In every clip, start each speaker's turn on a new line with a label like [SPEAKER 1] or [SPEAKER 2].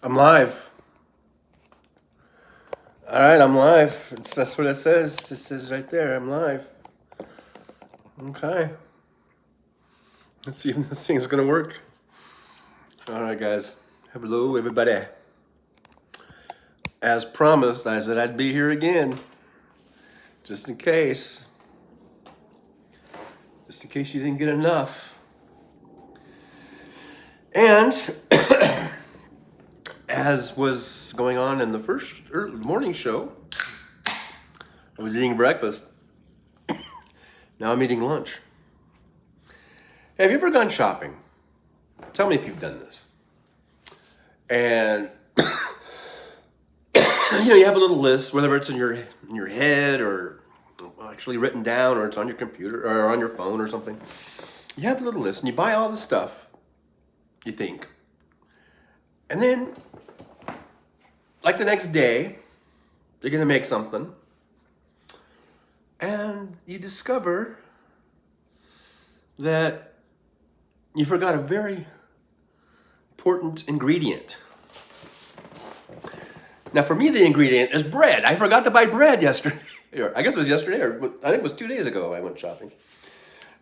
[SPEAKER 1] I'm live. All right, I'm live. That's what it says. It says right there, I'm live. Okay. Let's see if this thing's gonna work. All right, guys. Hello, everybody. As promised, I said I'd be here again, just in case. Just in case you didn't get enough. And as was going on in the first early morning show, I was eating breakfast. Now I'm eating lunch. Have you ever gone shopping? Tell me if you've done this. And you have a little list, whether it's in your head or actually written down, or it's on your computer or on your phone or something. You have a little list and you buy all the stuff you think. And then, like the next day, you're gonna make something, and you discover that you forgot a very important ingredient. Now, for me, the ingredient is bread. I forgot to buy bread yesterday. I guess it was yesterday, or I think it was 2 days ago I went shopping.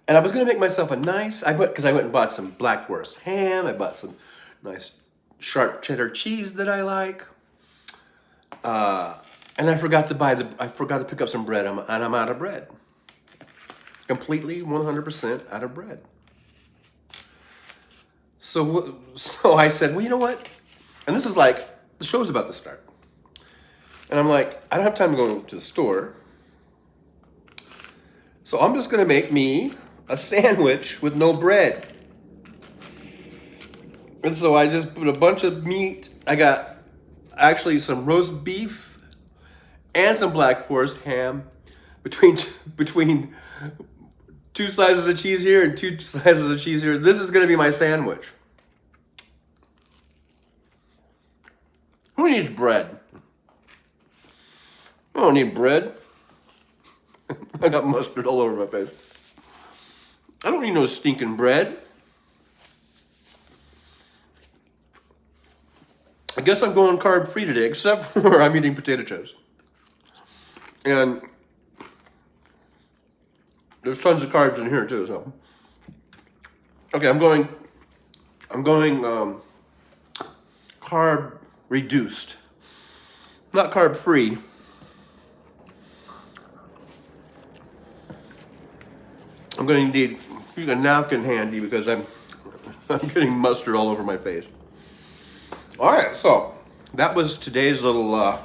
[SPEAKER 1] And I was going to make myself a nice, because I went and bought some Black Forest ham. I bought some nice sharp cheddar cheese that I like. And I forgot to pick up some bread, and I'm out of bread. Completely 100% out of bread. So I said, well, you know what? And this is like, the show's about to start. And I'm like, I don't have time to go to the store. So I'm just going to make me a sandwich with no bread. And so I just put a bunch of meat. I got actually some roast beef and some Black Forest ham between two slices of cheese here and two slices of cheese here. This is going to be my sandwich. Who needs bread? I don't need bread. I got mustard all over my face. I don't need no stinking bread. I guess I'm going carb-free today, except for I'm eating potato chips. And there's tons of carbs in here too, so. Okay, I'm going carb reduced. Not carb-free. I'm going to need a napkin handy because I'm getting mustard all over my face. All right, so that was today's little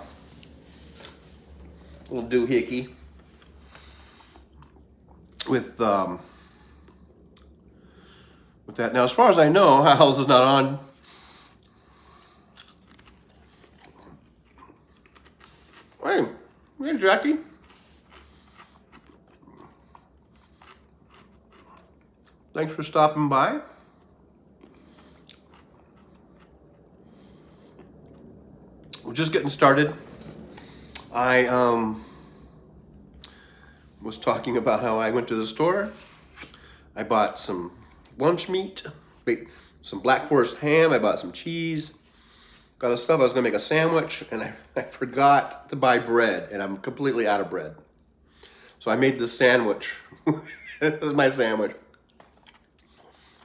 [SPEAKER 1] doohickey with that. Now, as far as I know, Hal's is not on. Hey, Jackie. Thanks for stopping by. We're just getting started. I was talking about how I went to the store. I bought some lunch meat, some Black Forest ham. I bought some cheese. Got a stuff. I was gonna make a sandwich, and I forgot to buy bread, and I'm completely out of bread. So I made this sandwich. This is my sandwich.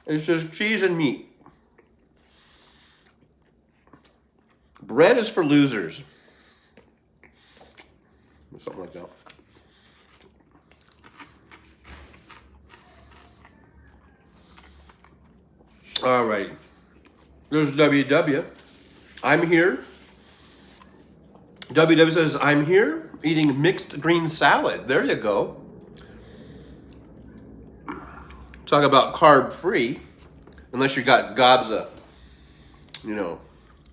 [SPEAKER 1] It's just cheese and meat. Bread is for losers. Something like that. All right. There's WW. I'm here. WW says, I'm here eating mixed green salad. There you go. Talk about carb-free, unless you got gobs of,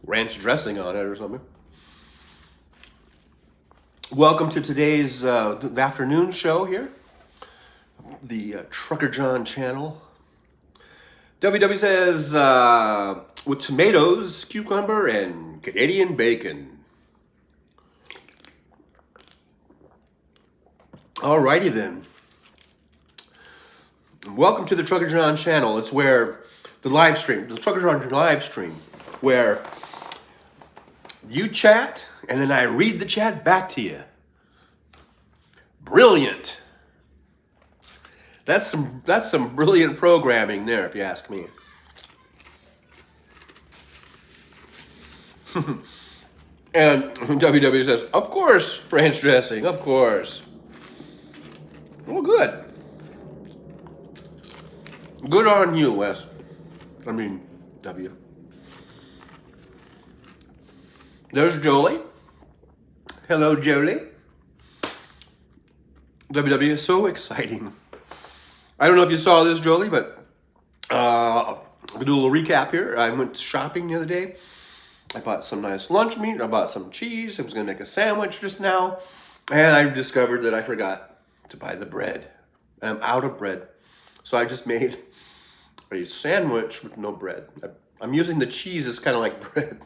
[SPEAKER 1] ranch dressing on it or something. Welcome to today's the afternoon show here, the Trucker John channel. WW says, with tomatoes, cucumber, and Canadian bacon. Alrighty then. Welcome to the Trucker John channel. It's where the Trucker John live stream, where You chat, and then I read the chat back to you. Brilliant. That's some brilliant programming there, if you ask me. And WW says, of course, French dressing, of course. Well, good. Good on you, Wes. I mean, W. There's Jolie. Hello, Jolie. WW is so exciting. I don't know if you saw this, Jolie, but I'll do a little recap here. I went shopping the other day. I bought some nice lunch meat. I bought some cheese. I was going to make a sandwich just now. And I discovered that I forgot to buy the bread. And I'm out of bread. So I just made a sandwich with no bread. I'm using the cheese as kind of like bread.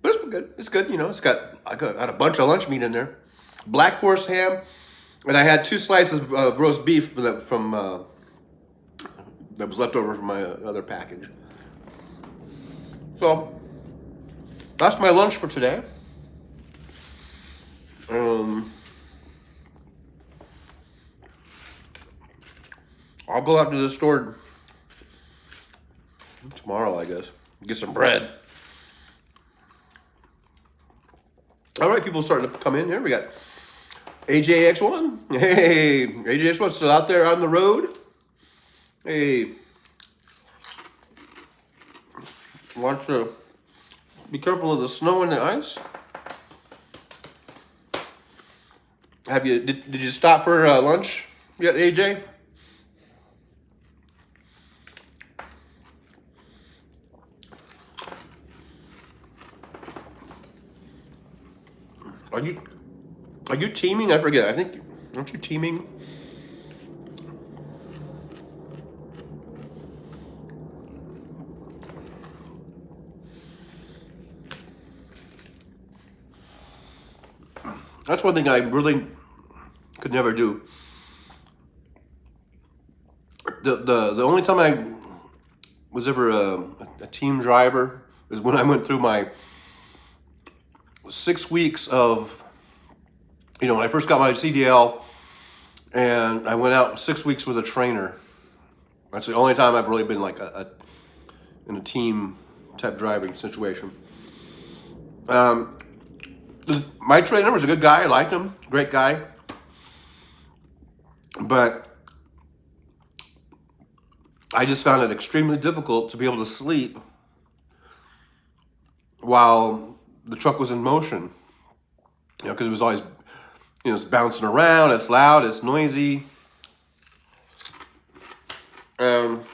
[SPEAKER 1] But it's good. It's good. You know, I got a bunch of lunch meat in there. Black Forest ham. And I had 2 slices of roast beef that was left over from my other package. So that's my lunch for today. I'll go out to the store tomorrow, I guess. Get some bread. All right, people starting to come in here. We got AJX1. Hey, AJX1 still out there on the road. Hey, want to be careful of the snow and the ice. Did you stop for lunch yet, AJ? Are you teaming? I forget. I think, aren't you teaming? That's one thing I really could never do. The only time I was ever a team driver is when I went through my 6 weeks of, you know, when I first got my CDL and I went out 6 weeks with a trainer. That's the only time I've really been like in a team type driving situation. My trainer was a good guy. I liked him. Great guy. But I just found it extremely difficult to be able to sleep while the truck was in motion. You know, because it was always, you know, it's bouncing around, it's loud, it's noisy. You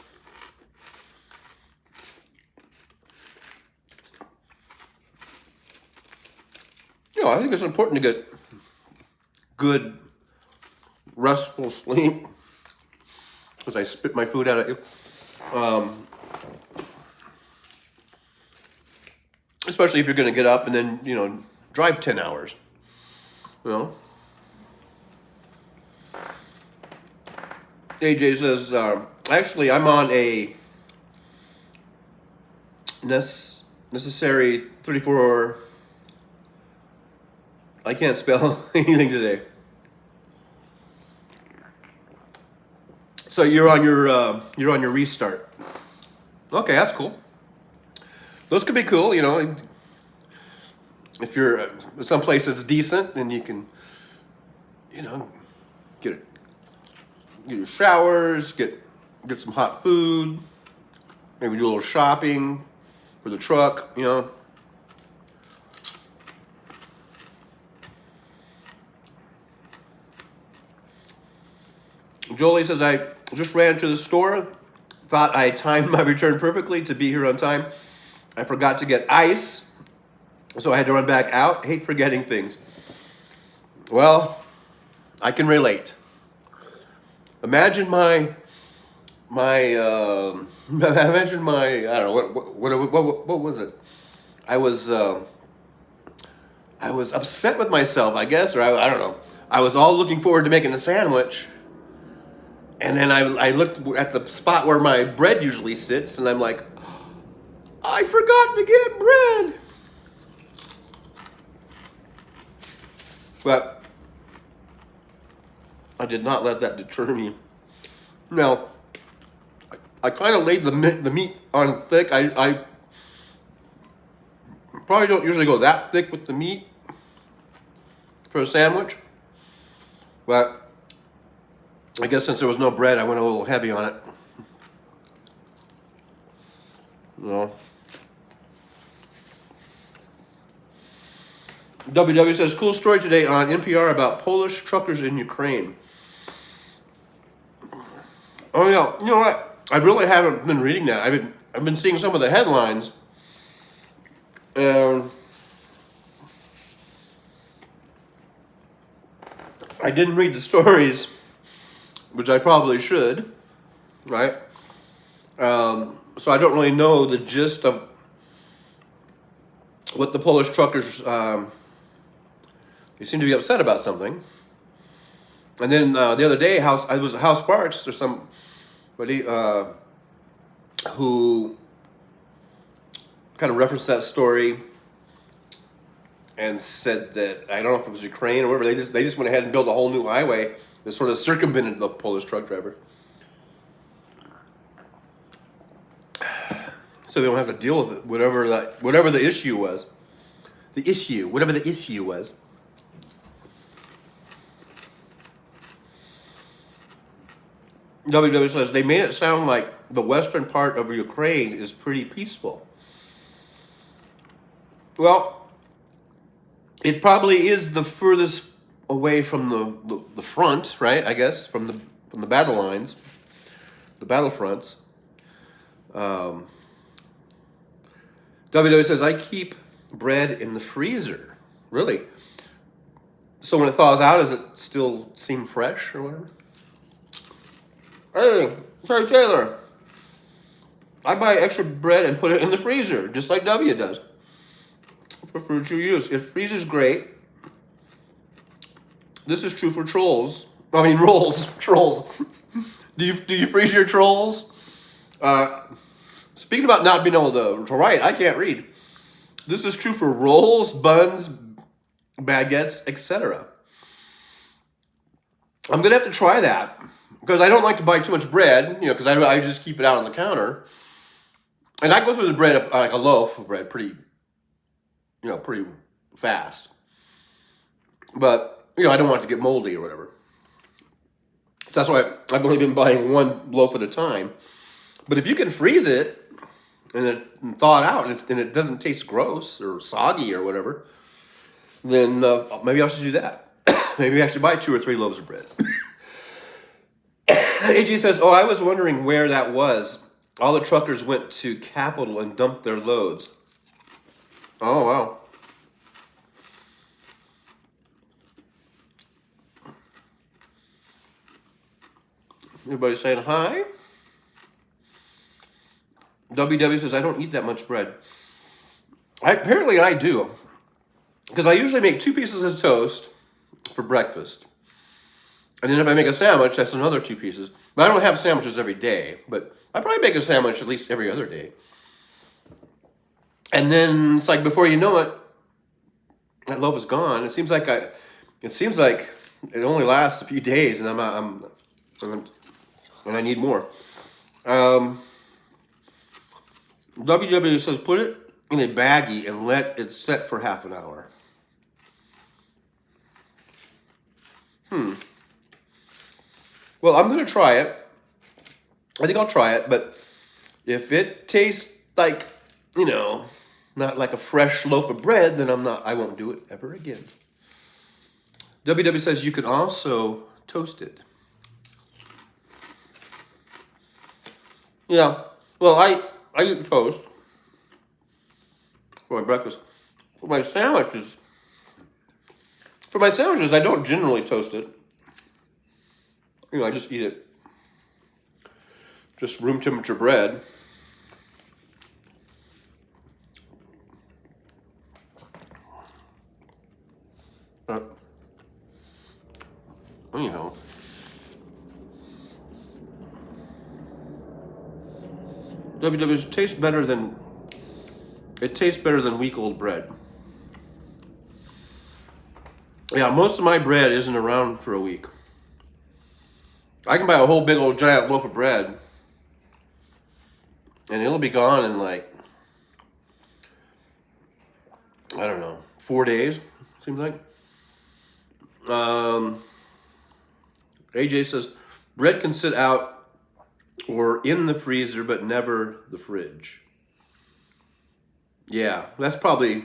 [SPEAKER 1] know, I think it's important to get good, restful sleep. As I spit my food out at you. Especially if you're going to get up and then, you know, drive 10 hours. You know? AJ says, actually, I'm on a necessary 34. I can't spell anything today. So you're on your restart. Okay, that's cool. Those could be cool, you know. If you're someplace that's decent, then you can, you know, get your showers, get some hot food, maybe do a little shopping for the truck, you know. Jolie says, I just ran to the store, thought I timed my return perfectly to be here on time. I forgot to get ice, so I had to run back out. Hate forgetting things. Well, I can relate. Imagine imagine my, I don't know, what was it? I was upset with myself, I guess, or I don't know. I was all looking forward to making a sandwich. And then I looked at the spot where my bread usually sits, and I'm like, I forgot to get bread. But I did not let that deter me. Now, I kind of laid the meat on thick. I probably don't usually go that thick with the meat for a sandwich. But I guess since there was no bread, I went a little heavy on it. You know. WW says, cool story today on NPR about Polish truckers in Ukraine. Oh yeah, you know what? I really haven't been reading that. I've been seeing some of the headlines. And I didn't read the stories, which I probably should, right? So I don't really know the gist of what the Polish truckers, they seem to be upset about something. And then the other day, I was Hal Sparks or somebody who kind of referenced that story and said that, I don't know if it was Ukraine or whatever, they just went ahead and built a whole new highway that sort of circumvented the Polish truck driver. So they don't have to deal with it, whatever the issue was. Whatever the issue was. WW says, they made it sound like the western part of Ukraine is pretty peaceful. Well, it probably is the furthest away from the front, right? I guess from the battle lines, the battlefronts. WW says, I keep bread in the freezer. Really? So when it thaws out, does it still seem fresh or whatever? Hey, sorry, Taylor. I buy extra bread and put it in the freezer, just like W does. For future use. It freezes great. This is true for rolls. Trolls. Do you freeze your trolls? Speaking about not being able to write, I can't read. This is true for rolls, buns, baguettes, etc. I'm gonna have to try that because I don't like to buy too much bread, because I just keep it out on the counter, and I go through the bread like a loaf of bread pretty fast. But I don't want it to get moldy or whatever. So that's why I've only been buying one loaf at a time. But if you can freeze it and thaw it out and it doesn't taste gross or soggy or whatever, then maybe I should do that. Maybe I should buy 2 or 3 loaves of bread. AG says, I was wondering where that was. All the truckers went to Capitol and dumped their loads. Oh, wow. Everybody saying hi? WW says, I don't eat that much bread. Apparently I do. Because I usually make 2 pieces of toast for breakfast. And then if I make a sandwich, that's another 2 pieces. But I don't have sandwiches every day. But I probably make a sandwich at least every other day. And then it's like before you know it, that loaf is gone. It seems like it only lasts a few days, and and I need more. WW says, put it in a baggie and let it set for half an hour. Well, I'm going to try it. I think I'll try it, but if it tastes like, not like a fresh loaf of bread, then I won't do it ever again. WW says you can also toast it. Yeah, well, I eat toast for my breakfast. For my sandwiches, I don't generally toast it. I just eat it. Just room temperature bread. Anyhow. WW tastes better than week-old bread. Yeah, most of my bread isn't around for a week. I can buy a whole big old giant loaf of bread, and it'll be gone in like, I don't know, 4 days, seems like. AJ says, bread can sit out or in the freezer, but never the fridge. Yeah, that would probably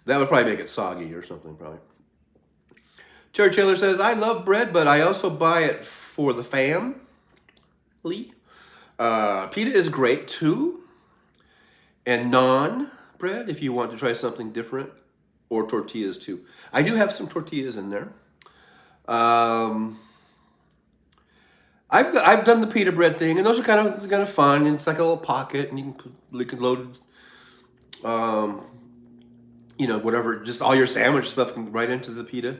[SPEAKER 1] make it soggy or something, probably. Terry Taylor says, I love bread, but I also buy it for the family. Pita is great too. And naan bread, if you want to try something different. Or tortillas too. I do have some tortillas in there. I've done the pita bread thing, and those are kind of fun. And it's like a little pocket, and you can load, whatever, just all your sandwich stuff right into the pita.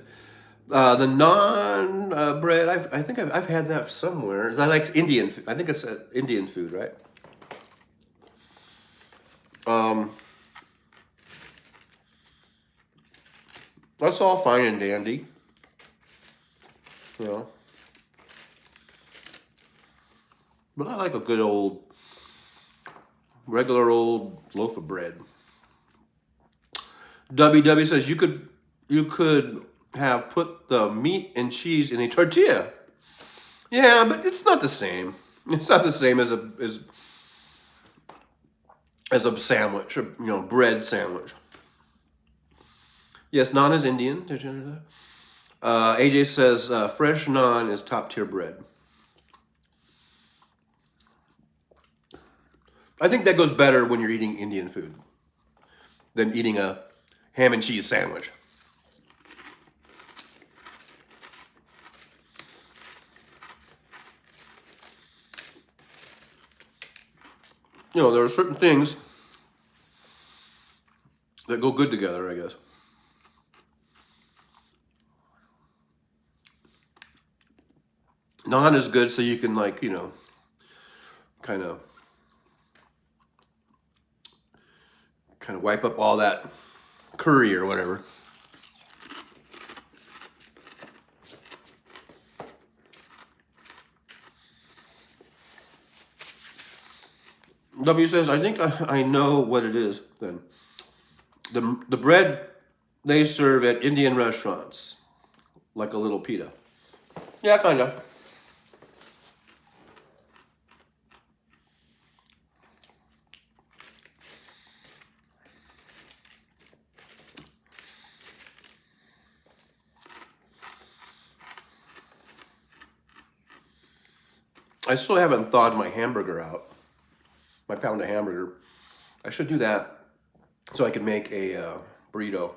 [SPEAKER 1] The naan bread, I think I've had that somewhere. I like Indian. I think it's Indian food, right? That's all fine and dandy. You know. But I like a good old, regular old loaf of bread. WW says you could have put the meat and cheese in a tortilla. Yeah, but it's not the same. It's not the same as a sandwich, bread sandwich. Yes, naan is Indian. AJ says fresh naan is top tier bread. I think that goes better when you're eating Indian food than eating a ham and cheese sandwich. There are certain things that go good together, I guess. Naan is good so you can kind of wipe up all that curry or whatever. W says, I think I know what it is then. The bread they serve at Indian restaurants, like a little pita. Yeah, kind of. I still haven't thawed my hamburger out, my pound of hamburger. I should do that so I can make a burrito.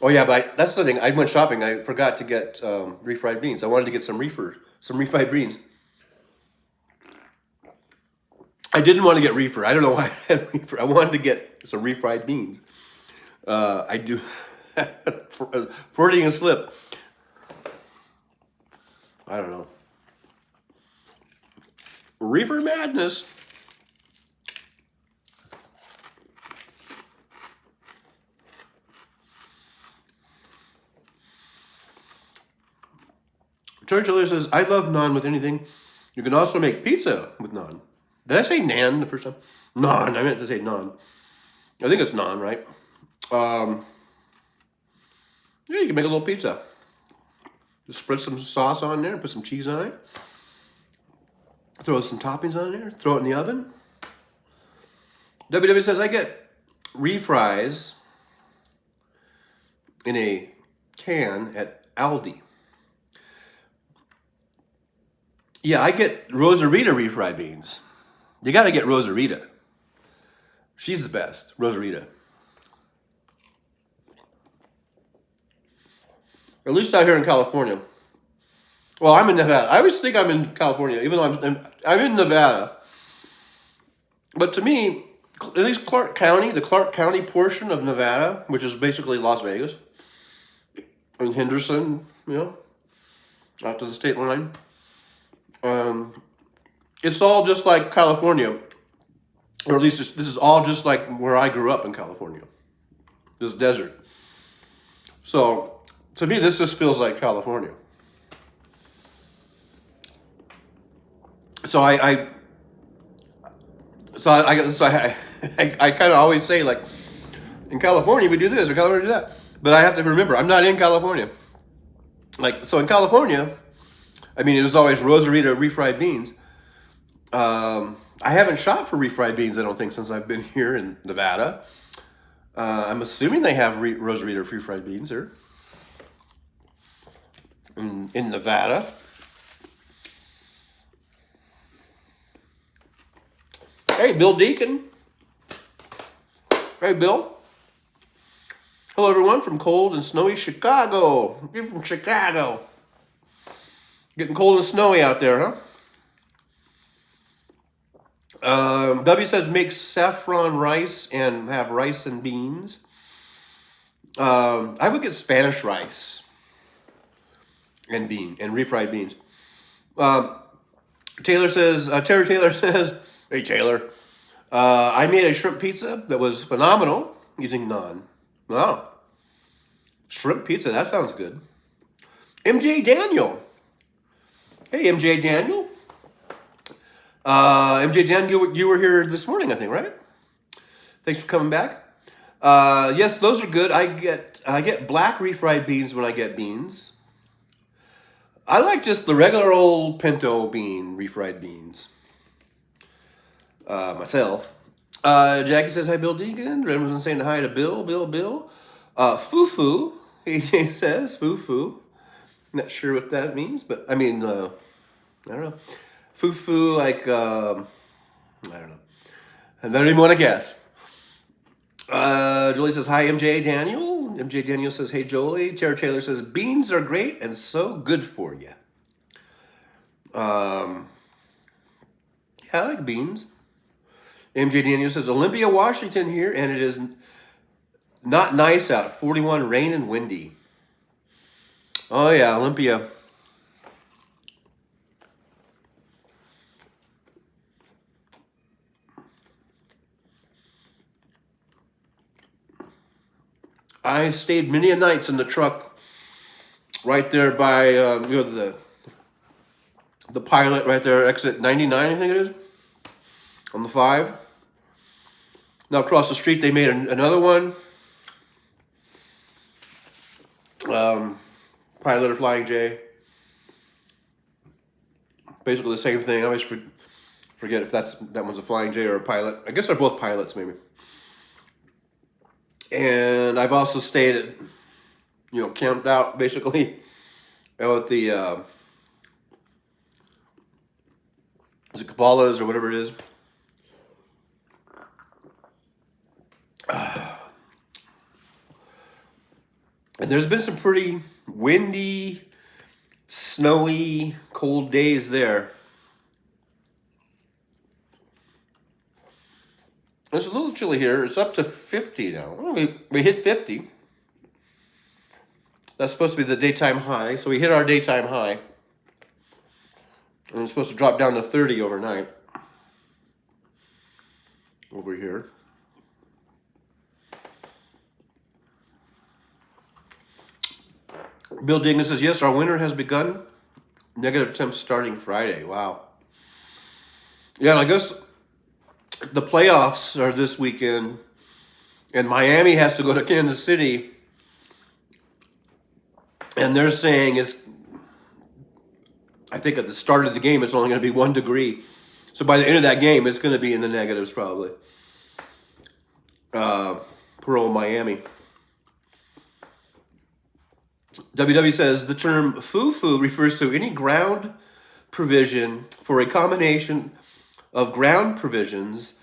[SPEAKER 1] Oh yeah, but that's the thing. I went shopping. I forgot to get refried beans. I wanted to get some refried beans. I didn't want to get reefer. I don't know why I had reefer. I wanted to get some refried beans. I do. Freudian slip. I don't know. Reefer madness. Churchill says, I love naan with anything. You can also make pizza with naan. Did I say naan the first time? Naan. I meant to say naan. I think it's naan, right? Yeah, you can make a little pizza. Just spread some sauce on there, put some cheese on it. Throw some toppings on there, throw it in the oven. WW says, I get refries in a can at Aldi. Yeah, I get Rosarita refried beans. You got to get Rosarita. She's the best, Rosarita. At least out here in California. Well, I'm in Nevada. I always think I'm in California, even though I'm in Nevada. But to me, at least Clark County, the Clark County portion of Nevada, which is basically Las Vegas, and Henderson, out to the state line, it's all just like California, or at least this is all just like where I grew up in California, this desert. So to me, this just feels like California. So I kind of always say, like, in California we do this, or California we do that. But I have to remember, I'm not in California. Like, so in California, I mean, it was always Rosarita refried beans. I haven't shopped for refried beans, I don't think, since I've been here in Nevada. I'm assuming they have Rosarita refried beans here in Nevada. Hey, Bill Deacon. Hey, Bill. Hello, everyone from cold and snowy Chicago. You're from Chicago. Getting cold and snowy out there, huh? W says make saffron rice and have rice and beans. I would get Spanish rice and refried beans. Taylor says, Terry Taylor says, hey Taylor, I made a shrimp pizza that was phenomenal using naan. Wow. Shrimp pizza, that sounds good. MJ Daniel. Hey MJ Daniel. MJ Dan, you were here this morning, I think, right? Thanks for coming back. Yes, those are good. I get black refried beans when I get beans. I like just the regular old pinto bean refried beans. Myself. Jackie says hi, Bill Deacon. Everyone's saying hi to Bill. Foo-foo. He says foo-foo. Not sure what that means, but I mean, I don't know. Foo-foo, like, I don't know. I don't even want to guess. Jolie says, hi, MJ Daniel. MJ Daniel says, hey, Jolie. Tara Taylor says, beans are great and so good for you. Yeah, I like beans. MJ Daniel says, Olympia, Washington here, and it is not nice out. 41, rain and windy. Oh, yeah, Olympia. I stayed many a nights in the truck right there by the pilot right there, exit 99, I think it is, on the 5. Now across the street they made another one. Pilot or Flying J. Basically the same thing. I always forget if that one's a Flying J or a pilot. I guess they're both pilots, maybe. And I've also stayed at, camped out basically at the is it Cabela's or whatever it is. And there's been some pretty windy, snowy, cold days there. It's a little chilly here. It's up to 50 now. Well, we hit 50. That's supposed to be the daytime high. So we hit our daytime high. And it's supposed to drop down to 30 overnight. Over here. Bill Dignan says, yes, our winter has begun. Negative temps starting Friday. Wow. Yeah, I guess the playoffs are this weekend, and Miami has to go to Kansas City, and they're saying I think at the start of the game it's only going to be 1 degree. So by the end of that game, it's going to be in the negatives probably. Poor old Miami. WW says, the term foo-foo refers to any ground provision for a combination of ground provisions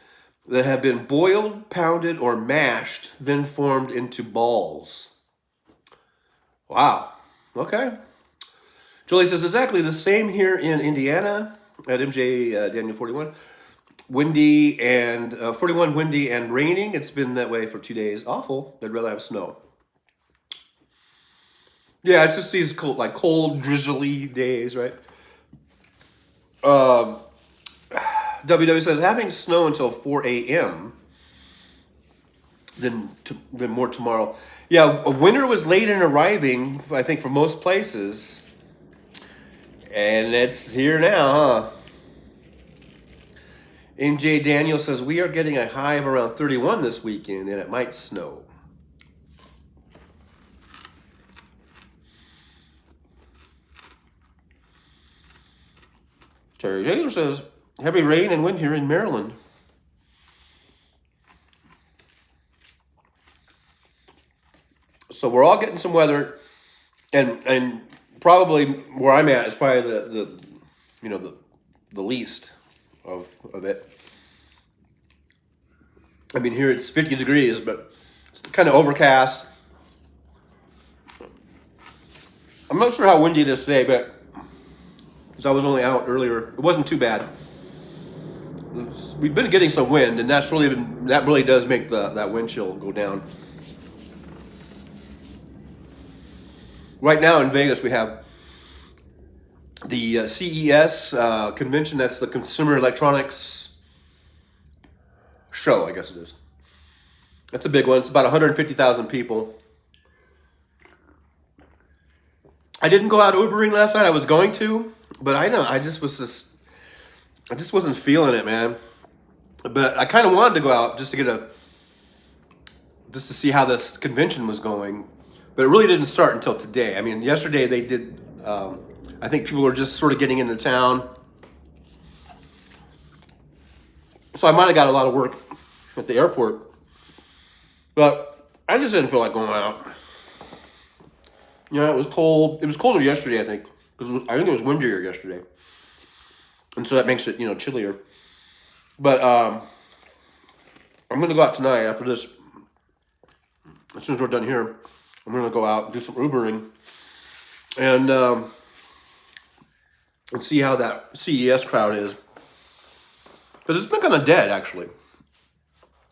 [SPEAKER 1] that have been boiled, pounded, or mashed, then formed into balls. Wow. Okay. Julie says, exactly the same here in Indiana at MJ Daniel 41. Windy and 41 windy and raining. It's been that way for 2 days. Awful. I'd rather have snow. Yeah, it's just these cold, drizzly days, right? WW says, having snow until 4 a.m. than more tomorrow. Yeah, winter was late in arriving, I think, for most places. And it's here now, huh? MJ Daniel says, we are getting a high of around 31 this weekend, and it might snow. Terry Taylor says, heavy rain and wind here in Maryland. So we're all getting some weather, and probably where I'm at is probably the least of it. I mean, here it's 50 degrees, but it's kind of overcast. I'm not sure how windy it is today, but because I was only out earlier, it wasn't too bad. We've been getting some wind, and that really does make that wind chill go down. Right now in Vegas, we have the CES convention. That's the Consumer Electronics Show, I guess it is. That's a big one. It's about 150,000 people. I didn't go out Ubering last night. I was going to, but I just wasn't feeling it, man. But I kind of wanted to go out just to see how this convention was going. But it really didn't start until today. I mean, yesterday they did, I think people were just sort of getting into town. So I might have got a lot of work at the airport. But I just didn't feel like going out. You know, it was cold. It was colder yesterday, I think. Because I think it was windier yesterday. And so that makes it, chillier. But I'm going to go out tonight after this. As soon as we're done here, I'm going to go out and do some Ubering and see how that CES crowd is. Because it's been kind of dead, actually.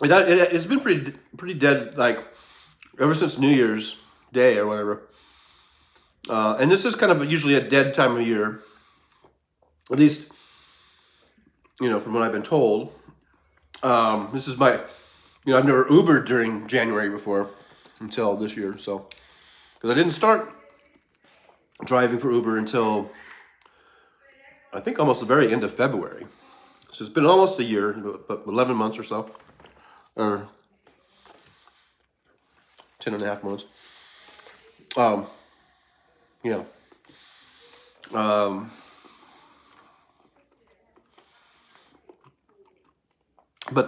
[SPEAKER 1] It's been pretty dead, like, ever since New Year's Day or whatever. And this is kind of usually a dead time of year. At least, from what I've been told. This is my, I've never Ubered during January before until this year. So, because I didn't start driving for Uber until, I think, almost the very end of February. So it's been almost a year, but 11 months or so. Or 10 and a half months. But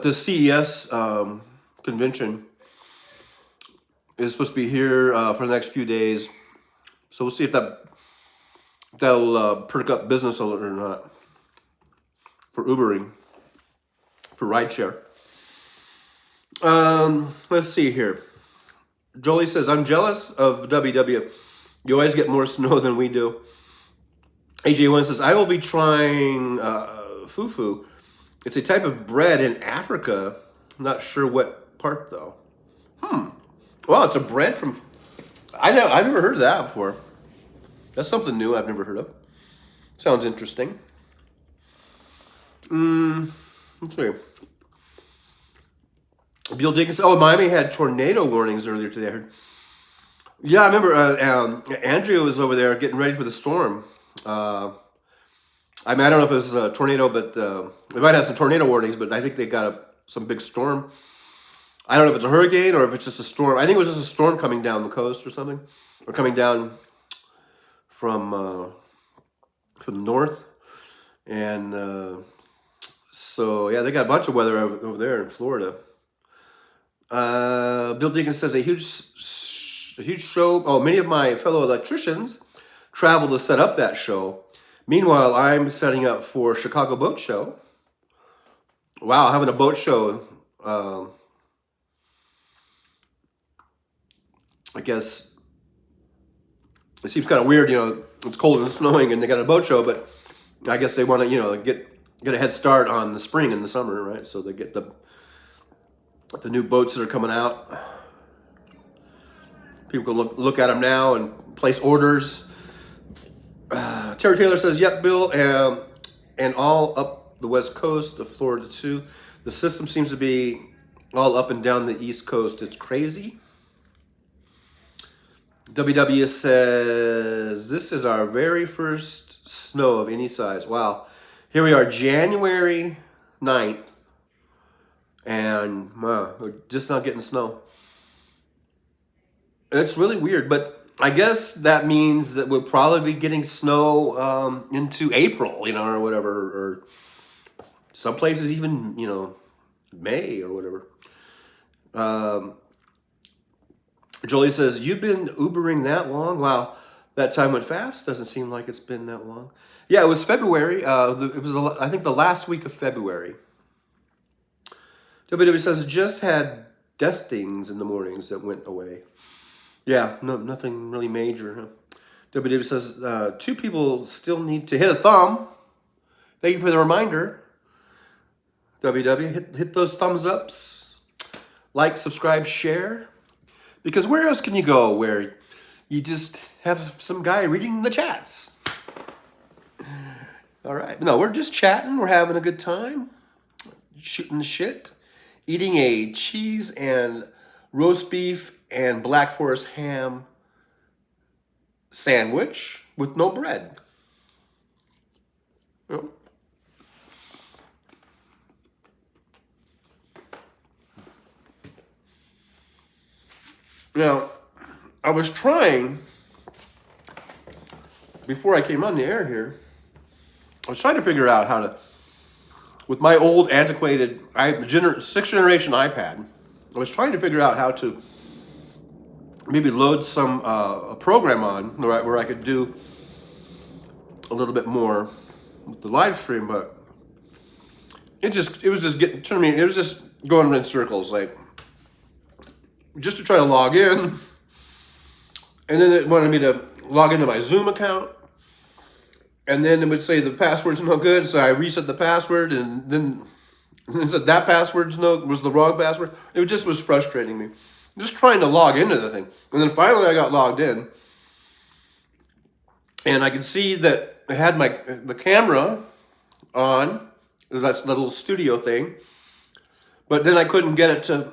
[SPEAKER 1] this CES convention is supposed to be here for the next few days. So we'll see if that'll perk up business or not for Ubering, for rideshare. Let's see here. Jolie says, I'm jealous of WW. You always get more snow than we do. AJ1 says, I will be trying fufu. It's a type of bread in Africa. I'm not sure what part, though. Well, it's a bread from... I've never heard of that before. That's something new I've never heard of. Sounds interesting. Let's see. Bill Dickens. Oh, Miami had tornado warnings earlier today, I heard. Yeah, I remember Andrea was over there getting ready for the storm. I mean, I don't know if it was a tornado, but they might have some tornado warnings, but I think they got some big storm. I don't know if it's a hurricane or if it's just a storm. I think it was just a storm coming down the coast or something. Or coming down from the north. And so, yeah, they got a bunch of weather over there in Florida. Bill Deacon says, a huge show. Oh, many of my fellow electricians travel to set up that show. Meanwhile, I'm setting up for Chicago Boat Show. Wow, having a boat show. I guess it seems kind of weird, it's cold and snowing and they got a boat show, but I guess they want to, get a head start on the spring and the summer, right? So they get the new boats that are coming out. People can look at them now and place orders. Terry Taylor says, yep, Bill, and all up the west coast of Florida too. The system seems to be all up and down the East Coast. It's crazy. WW says, this is our very first snow of any size. Wow. Here we are, January 9th. And we're just not getting snow. It's really weird, but I guess that means that we'll probably be getting snow into April, you know, or whatever, or some places even, you know, May or whatever. Jolie says, you've been Ubering that long? Wow, that time went fast. Doesn't seem like it's been that long. Yeah, it was February. It was, I think, the last week of February. WW says, just had dustings in the mornings that went away. Yeah, no, nothing really major. Huh? WW says, 2 people still need to hit a thumb. Thank you for the reminder. WW, hit those thumbs ups. Like, subscribe, share. Because where else can you go where you just have some guy reading the chats? All right. No, we're just chatting. We're having a good time. Shooting the shit. Eating a cheese and roast beef and Black Forest ham sandwich with no bread. Oh. Now, I was trying, before I came on the air here, I was trying to figure out how to, with my old antiquated 6th generation iPad, I was trying to figure out how to maybe load some a program on where I could do a little bit more with the live stream, but it was just going in circles, like just to try to log in, and then it wanted me to log into my Zoom account, and then it would say the password's no good, so I reset the password, and then it said that was the wrong password. It just was frustrating me. Just trying to log into the thing. And then finally I got logged in. And I could see that I had the camera on. That's the little studio thing. But then I couldn't get it to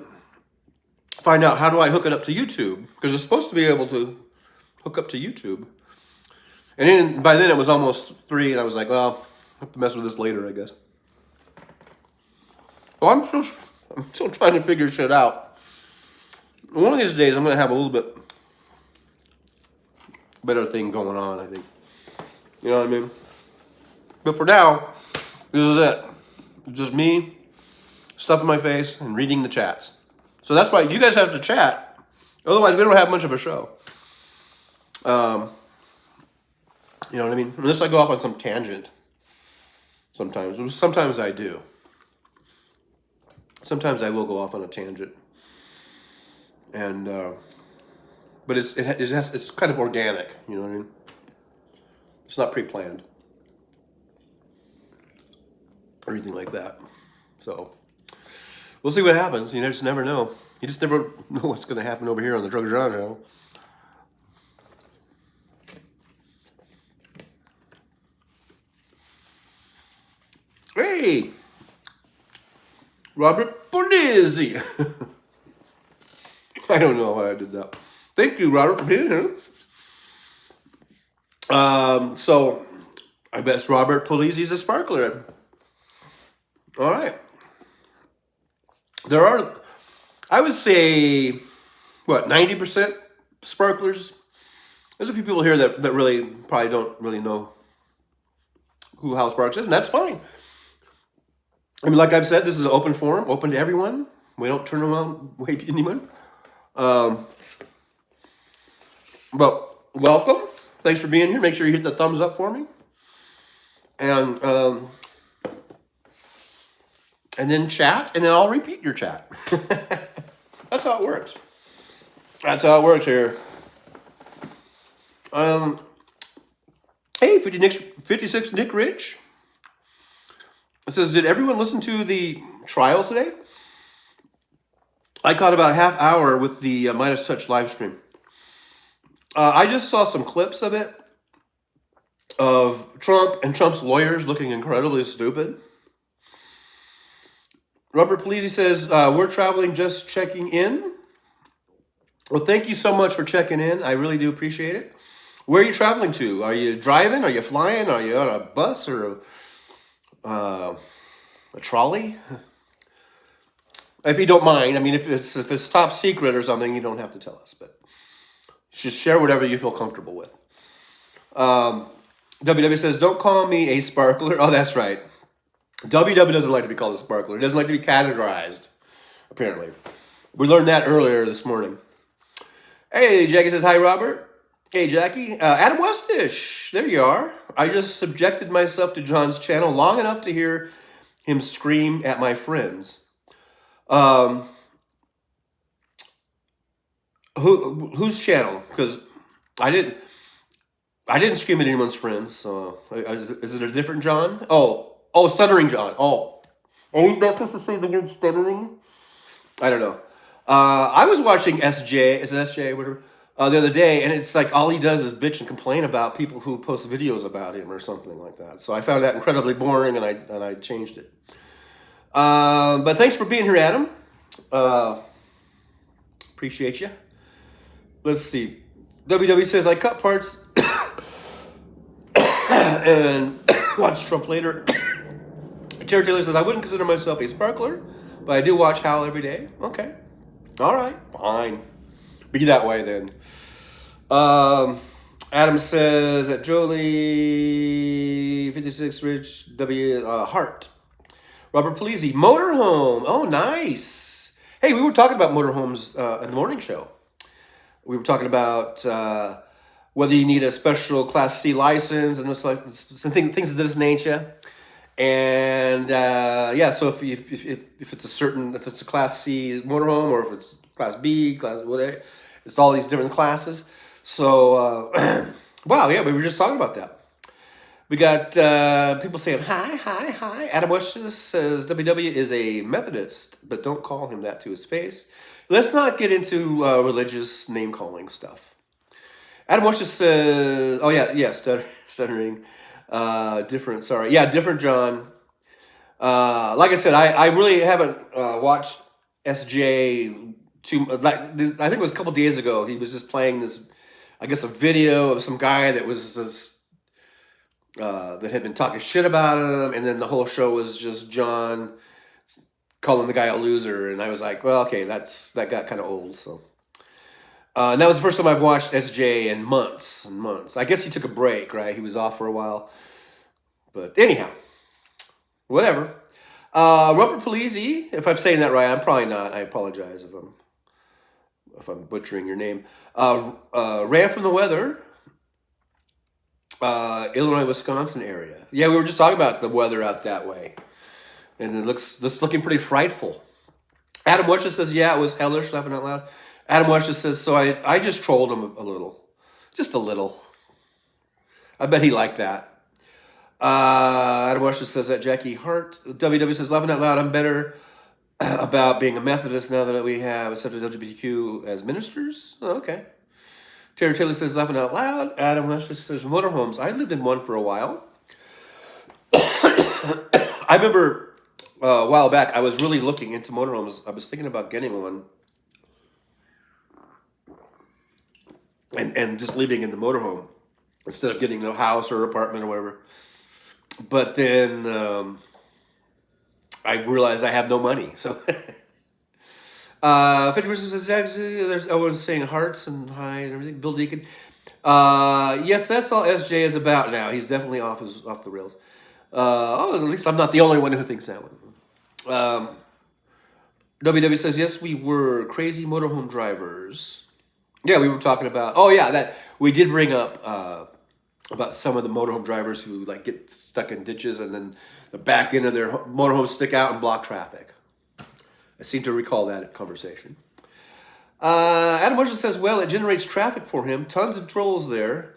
[SPEAKER 1] find out how do I hook it up to YouTube. Because it's supposed to be able to hook up to YouTube. And then, by then it was almost 3 and I was like, well, I'll have to mess with this later, I guess. Well, I'm still trying to figure shit out. One of these days, I'm going to have a little bit better thing going on, I think. You know what I mean? But for now, this is it. It's just me, stuff in my face, and reading the chats. So that's why you guys have to chat. Otherwise, we don't have much of a show. You know what I mean? Unless I go off on some tangent. Sometimes I do. Sometimes I will go off on a tangent. And but it's kind of organic, you know what I mean? It's not pre-planned or anything like that. So we'll see what happens. You just never know. You just never know what's going to happen over here on the Drug John channel. Hey, Robert Bonizzi. I don't know why I did that. Thank you, Robert, for being here. So, I guess Robert Polizzi's a sparkler. All right. There are, I would say, 90% sparklers? There's a few people here that really probably don't really know who Hal Sparks is, and that's fine. I mean, like I've said, this is an open forum, open to everyone. We don't turn around anyone. But welcome. Thanks for being here. Make sure you hit the thumbs up for me. And then chat, and then I'll repeat your chat. That's how it works. That's how it works here. Hey, 56 Nick Rich. It says, did everyone listen to the trial today? I caught about a half hour with the Midas Touch live stream. I just saw some clips of it, of Trump and Trump's lawyers looking incredibly stupid. Robert Polizzi says, we're traveling, just checking in. Well, thank you so much for checking in. I really do appreciate it. Where are you traveling to? Are you driving? Are you flying? Are you on a bus or a trolley? If you don't mind, I mean, if it's top secret or something, you don't have to tell us, but just share whatever you feel comfortable with. WW says, don't call me a sparkler. Oh, that's right. WW doesn't like to be called a sparkler. He doesn't like to be categorized, apparently. We learned that earlier this morning. Hey, Jackie says, hi, Robert. Hey, Jackie. Adam Westish, there you are. I just subjected myself to John's channel long enough to hear him scream at my friends. Whose channel? Because I didn't scream at anyone's friends. So is it a different John? Oh, stuttering John. Oh, are we not supposed to say the word stuttering? I don't know. I was watching SJ. Is it SJ? Whatever. The other day, and it's like all he does is bitch and complain about people who post videos about him or something like that. So I found that incredibly boring, and I changed it. But thanks for being here, Adam. Appreciate you. Let's see. WW says, I cut parts and watch Trump later. Terry Taylor says, I wouldn't consider myself a sparkler, but I do watch Hal every day. Okay. All right. Fine. Be that way then. Adam says, at Jolie, 56, Rich, W, Hart. Robert Polizzi, motorhome. Oh, nice. Hey, we were talking about motorhomes in the morning show. We were talking about whether you need a special Class C license and some things of this nature. And yeah, so if it's a Class C motorhome or if it's Class B, Class whatever, it's all these different classes. So wow, yeah, we were just talking about that. We got people saying hi. Adam Weston says WW is a Methodist, but don't call him that to his face. Let's not get into religious name calling stuff. Adam Weston says, oh yeah, stuttering. Different John. Like I said, I really haven't watched SJ too. Like I think it was a couple days ago. He was just playing this, I guess, a video of some guy that was just, that had been talking shit about him, and then the whole show was just John calling the guy a loser, and I was like, well, okay, that got kind of old. So, and that was the first time I've watched SJ in months and months. I guess he took a break, right? He was off for a while. But anyhow, whatever. Robert Polizzi, if I'm saying that right, I'm probably not. I apologize if I'm butchering your name. Ran from the weather, Illinois, Wisconsin area. Yeah, we were just talking about the weather out that way, and it's looking pretty frightful. Adam Wetcher says, yeah, it was hellish, laughing out loud. Adam Wetcher says, so I just trolled him a little, just a little. I bet he liked that. Adam Wetcher says that Jackie Hart. WW says, laughing out loud, I'm better about being a Methodist now that we have accepted LGBTQ as ministers. Oh, okay. Terry Taylor says, laughing out loud. Adam Wetcher says, motorhomes. I lived in one for a while. I remember a while back, I was really looking into motorhomes. I was thinking about getting one and just living in the motorhome instead of getting a house or apartment or whatever. But then I realized I have no money. So 50% says, there's everyone's saying hearts and hi and everything. Bill Deacon. Yes, that's all SJ is about now. He's definitely off the rails. At least I'm not the only one who thinks that one. WW says, yes, we were crazy motorhome drivers. Yeah, we were talking about, that we did bring up about some of the motorhome drivers who like get stuck in ditches and then the back end of their motorhomes stick out and block traffic. I seem to recall that conversation. Adam Weston says, well, it generates traffic for him. Tons of trolls there.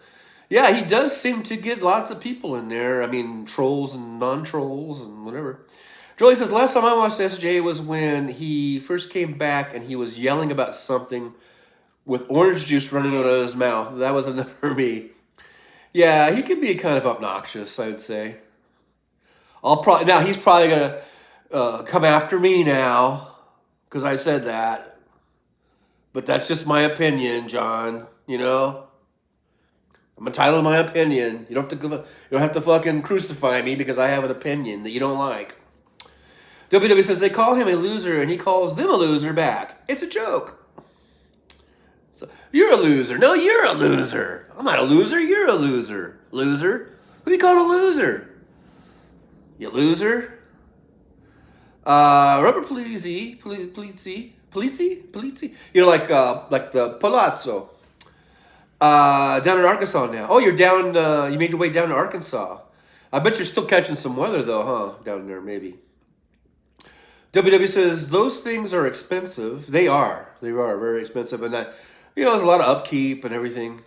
[SPEAKER 1] Yeah, he does seem to get lots of people in there. I mean, trolls and non-trolls and whatever. Jolie says, last time I watched SJ was when he first came back and he was yelling about something with orange juice running out of his mouth. That was enough for me. Yeah, he can be kind of obnoxious, I would say. Now, he's probably going to come after me now because I said that. But that's just my opinion, John. You know, I'm entitled to my opinion. You don't have to fucking crucify me because I have an opinion that you don't like. WWE says they call him a loser and he calls them a loser back. It's a joke. So, you're a loser. No, you're a loser. I'm not a loser. You're a loser. Loser? Who you call a loser? You loser? Rubber Polizzi. You know, like the Palazzo. Down in Arkansas now. Oh, you're down, you made your way down to Arkansas. I bet you're still catching some weather though, huh? Down there, maybe. WW says those things are expensive. They are very expensive, and there's a lot of upkeep and everything.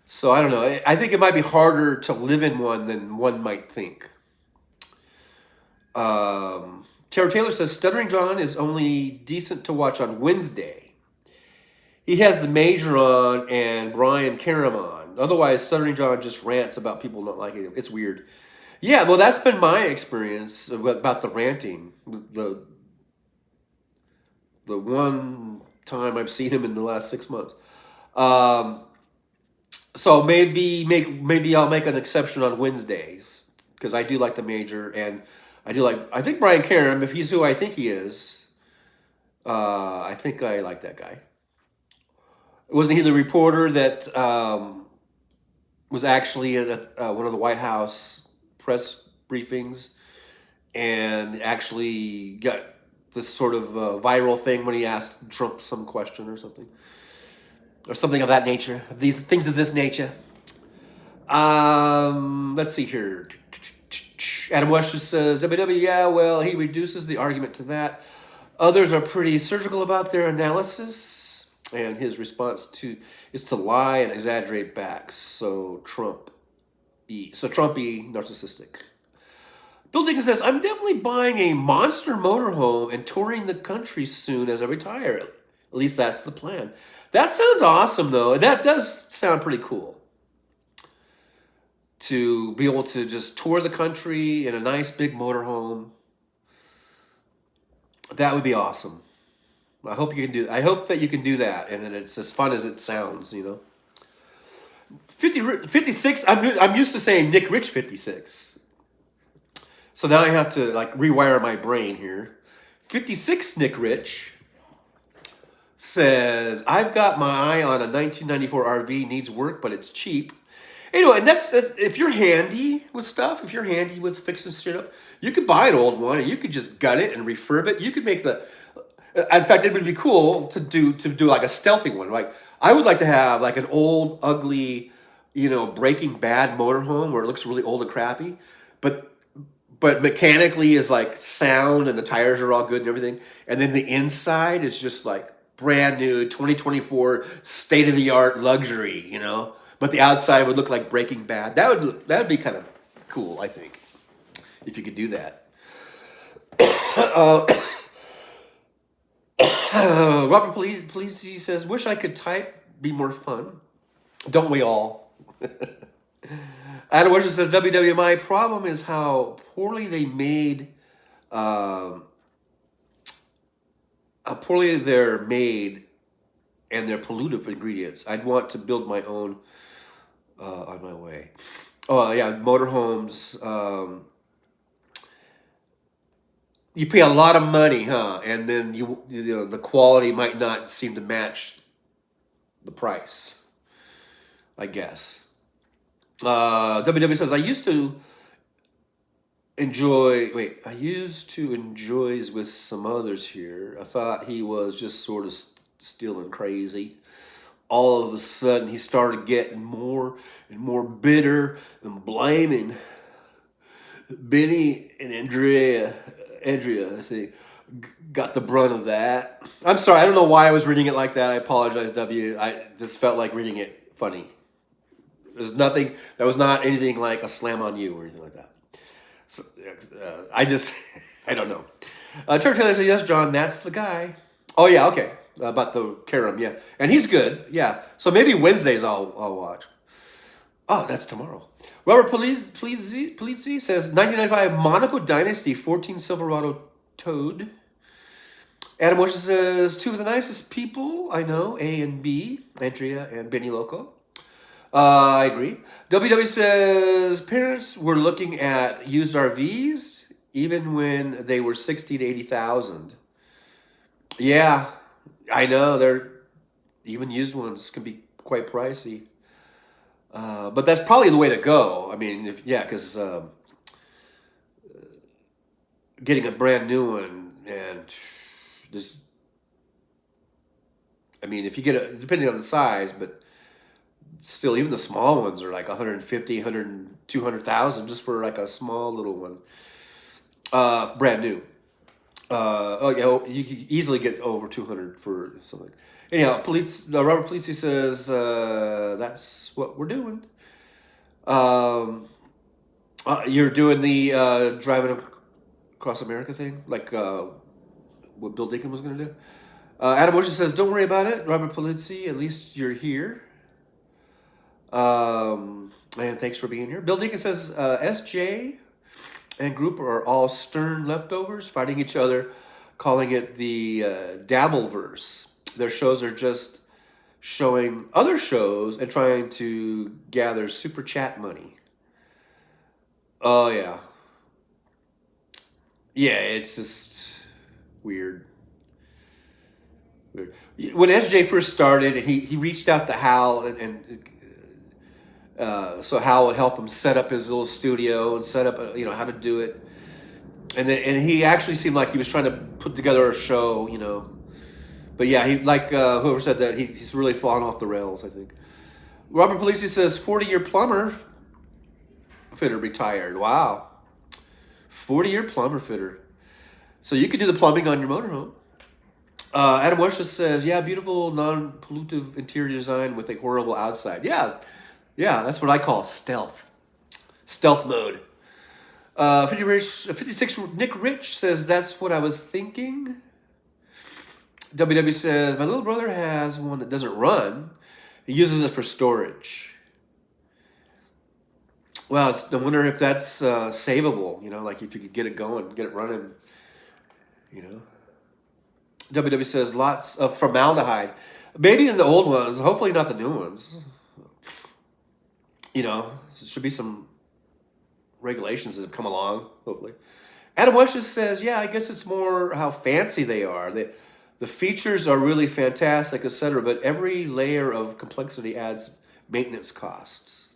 [SPEAKER 1] So I don't know. I think it might be harder to live in one than one might think. Tara Taylor says Stuttering John is only decent to watch on Wednesday. He has the Major on and Brian Karam on. Otherwise, Stuttering John just rants about people not liking him. It's weird. Yeah, well, that's been my experience about the ranting. The one time I've seen him in the last 6 months. So maybe I'll make an exception on Wednesdays because I do like the Major and I think Brian Karam, if he's who I think he is, I think I like that guy. Wasn't he the reporter that was actually at one of the White House press briefings and actually got this sort of viral thing when he asked Trump some question or something of that nature, these things of this nature. Let's see here. Adam West just says WW, yeah, well, he reduces the argument to that. Others are pretty surgical about their analysis, and his response is to lie and exaggerate back. So Trumpy narcissistic. Bill Dickens says, I'm definitely buying a monster motorhome and touring the country soon as I retire. At least that's the plan. That sounds awesome, though. That does sound pretty cool. To be able to just tour the country in a nice big motorhome. That would be awesome. I hope that you can do that, and that it's as fun as it sounds, 56, I'm used to saying Nick Rich 56. So now I have to rewire my brain here. 56 Nick Rich says, I've got my eye on a 1994 RV, needs work, but it's cheap. And that's if you're handy with stuff, if you're handy with fixing shit up, you could buy an old one and you could just gut it and refurb it. You could make in fact, it would be cool to do like a stealthy one. Like I would like to have like an old, ugly, Breaking Bad motorhome where it looks really old and crappy, but mechanically is like sound and the tires are all good and everything. And then the inside is just like brand new 2024 state of the art luxury, But the outside would look like Breaking Bad. That would be kind of cool, I think, if you could do that. Robert please, he says, wish I could type, be more fun. Don't we all? Adam Washington says, WWMI problem is how poorly they made, how poorly they're made and their pollutive ingredients. I'd want to build my own on my way. Oh, yeah, motorhomes. You pay a lot of money, huh? And then the quality might not seem to match the price, I guess. WW says, I used to enjoy with some others here. I thought he was just sort of still and crazy. All of a sudden, he started getting more and more bitter and blaming Benny and Andrea, I think, got the brunt of that. I'm sorry, I don't know why I was reading it like that. I apologize, W. I just felt like reading it funny. There's nothing, that was not anything like a slam on you or anything like that. So, I don't know. Turk Taylor says, yes, John, that's the guy. Oh, yeah, okay. About the Karam, yeah. And he's good, yeah. So maybe Wednesdays I'll watch. Oh, that's tomorrow. Robert Polizzi says 1995 Monaco Dynasty 14 Silverado Toad. Adam Washington says two of the nicest people I know, A and B, Andrea and Benny Loco. I agree. WW says parents were looking at used RVs even when they were 60 to 80,000. Yeah, I know they're even used ones can be quite pricey. But that's probably the way to go. I mean, because getting a brand new one and this, I mean, if you get it, depending on the size, but still, even the small ones are like 150, 100, 200,000 just for like a small little one. Brand new. You could easily get over 200 for something. Anyhow, Robert Polizzi says that's what we're doing. You're doing the driving across America thing, like what Bill Deacon was going to do. Adam Ocean says, don't worry about it, Robert Polizzi. At least you're here. And thanks for being here. Bill Deacon says, SJ and group are all stern leftovers fighting each other, calling it the Dabbleverse. Their shows are just showing other shows and trying to gather super chat money. Oh, yeah. Yeah, it's just weird. When SJ first started, and he reached out to Hal, and so Hal would help him set up his little studio and set up, how to do it. And he actually seemed like he was trying to put together a show, But yeah, he whoever said that, he's really fallen off the rails, I think. Robert Polizzi says 40-year plumber fitter retired. Wow. 40-year plumber fitter. So you could do the plumbing on your motorhome. Adam Wesha says, yeah, beautiful, non-pollutive interior design with a horrible outside. Yeah, that's what I call stealth. Stealth mode. 56 Nick Rich says, that's what I was thinking. WW says, my little brother has one that doesn't run. He uses it for storage. Well, I wonder if that's savable, like if you could get it going, get it running, WW says, lots of formaldehyde. Maybe in the old ones, hopefully not the new ones. There should be some regulations that have come along, hopefully. Adam West just says, yeah, I guess it's more how fancy they are. The features are really fantastic, etc., but every layer of complexity adds maintenance costs.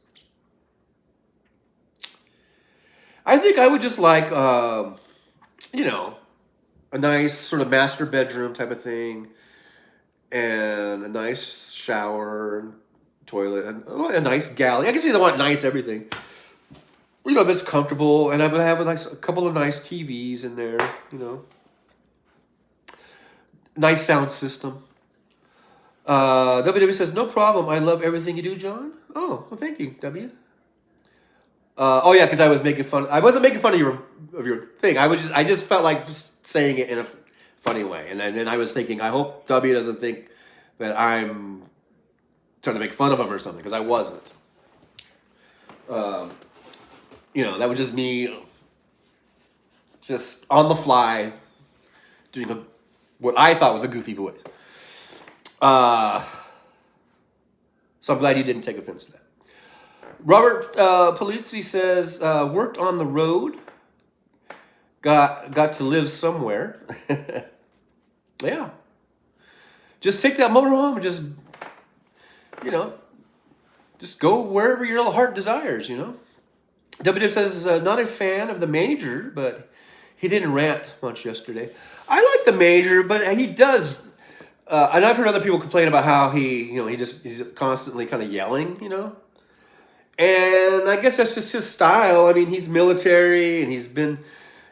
[SPEAKER 1] I think I would just like, a nice sort of master bedroom type of thing, and a nice shower and toilet, and a nice galley. I can see they want nice everything. That's comfortable, and I'm gonna have a couple of nice TVs in there. Nice sound system. WW says, no problem. I love everything you do, John. Oh, well, thank you, W. Yeah, because I was making fun. I wasn't making fun of your thing. I just felt like saying it in a funny way, and then I was thinking, I hope W doesn't think that I'm trying to make fun of him or something, because I wasn't. That was just me, just on the fly, doing what I thought was a goofy voice. So I'm glad you didn't take offense to that. Robert Polizzi says, worked on the road, got to live somewhere. Yeah. Just take that motorhome and just go wherever your heart desires, WW says, not a fan of the Major, but he didn't rant much yesterday. I like the Major, but he does, and I've heard other people complain about how he's constantly kind of yelling, And I guess that's just his style. I mean, he's military, and he's been,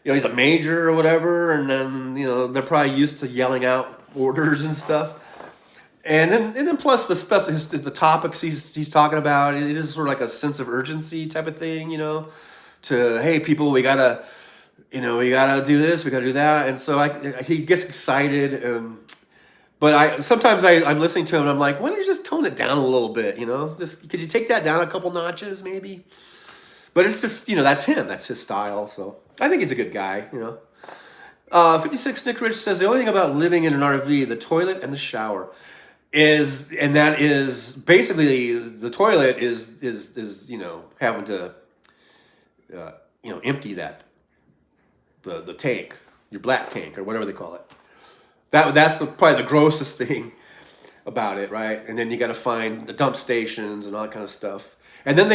[SPEAKER 1] he's a major or whatever, and then, they're probably used to yelling out orders and stuff. And then plus the stuff, the topics he's talking about, it is sort of like a sense of urgency type of thing, to, hey, people, we gotta do this, we gotta do that. And so he gets excited, and But sometimes I'm listening to him and I'm like, why don't you just tone it down a little bit? Just could you take that down a couple notches maybe? But it's just that's him. That's his style. So I think he's a good guy. 56 Nick Rich says the only thing about living in an RV, the toilet and the shower, that is basically the toilet is having to empty the tank, your black tank or whatever they call it. That's probably the grossest thing about it, right? And then you got to find the dump stations and all that kind of stuff. And then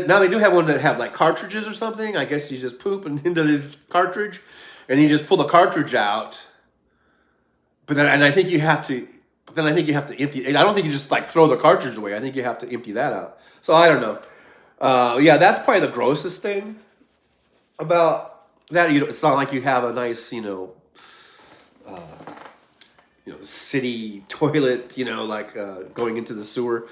[SPEAKER 1] now they do have one that have like cartridges or something. I guess you just poop into this cartridge, and you just pull the cartridge out. But then I think you have to. But then I think you have to empty. I don't think you just like throw the cartridge away. I think you have to empty that out. So I don't know. Yeah, that's probably the grossest thing about that. It's not like you have a nice city toilet, like going into the sewer.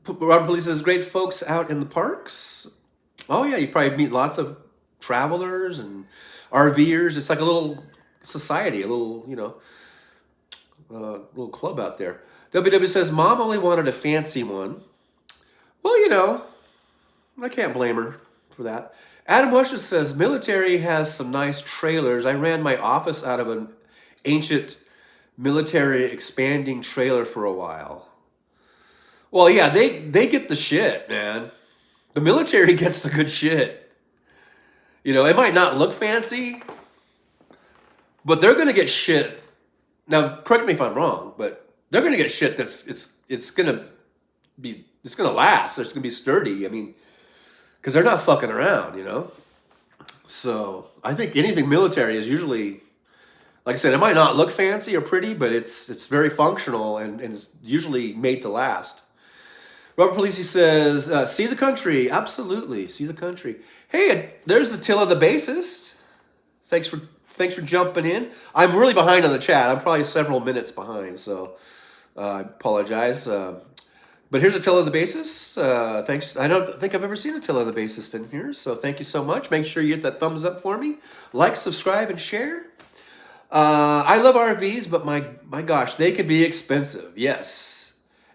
[SPEAKER 1] Robert Police says, great folks out in the parks. Oh, yeah, you probably meet lots of travelers and RVers. It's like a little society, a little, little club out there. WW says, Mom only wanted a fancy one. Well, I can't blame her for that. Adam Washington says, military has some nice trailers. I ran my office out of an ancient military expanding trailer for a while. Well, yeah, they get the shit, man. The military gets the good shit. It might not look fancy, but they're going to get shit. Now, correct me if I'm wrong, but they're going to get shit it's going to last. It's going to be sturdy. I mean, because they're not fucking around, So I think anything military is usually, like I said, it might not look fancy or pretty, but it's very functional and it's usually made to last. Robert Polisi says, see the country. Absolutely, see the country. Hey, there's Attila the bassist. Thanks for jumping in. I'm really behind on the chat. I'm probably several minutes behind, so I apologize. But here's Attila the bassist. Thanks. I don't think I've ever seen Attila the bassist in here, so thank you so much. Make sure you hit that thumbs up for me. Like, subscribe, and share. I love RVs, but my gosh, they can be expensive. Yes.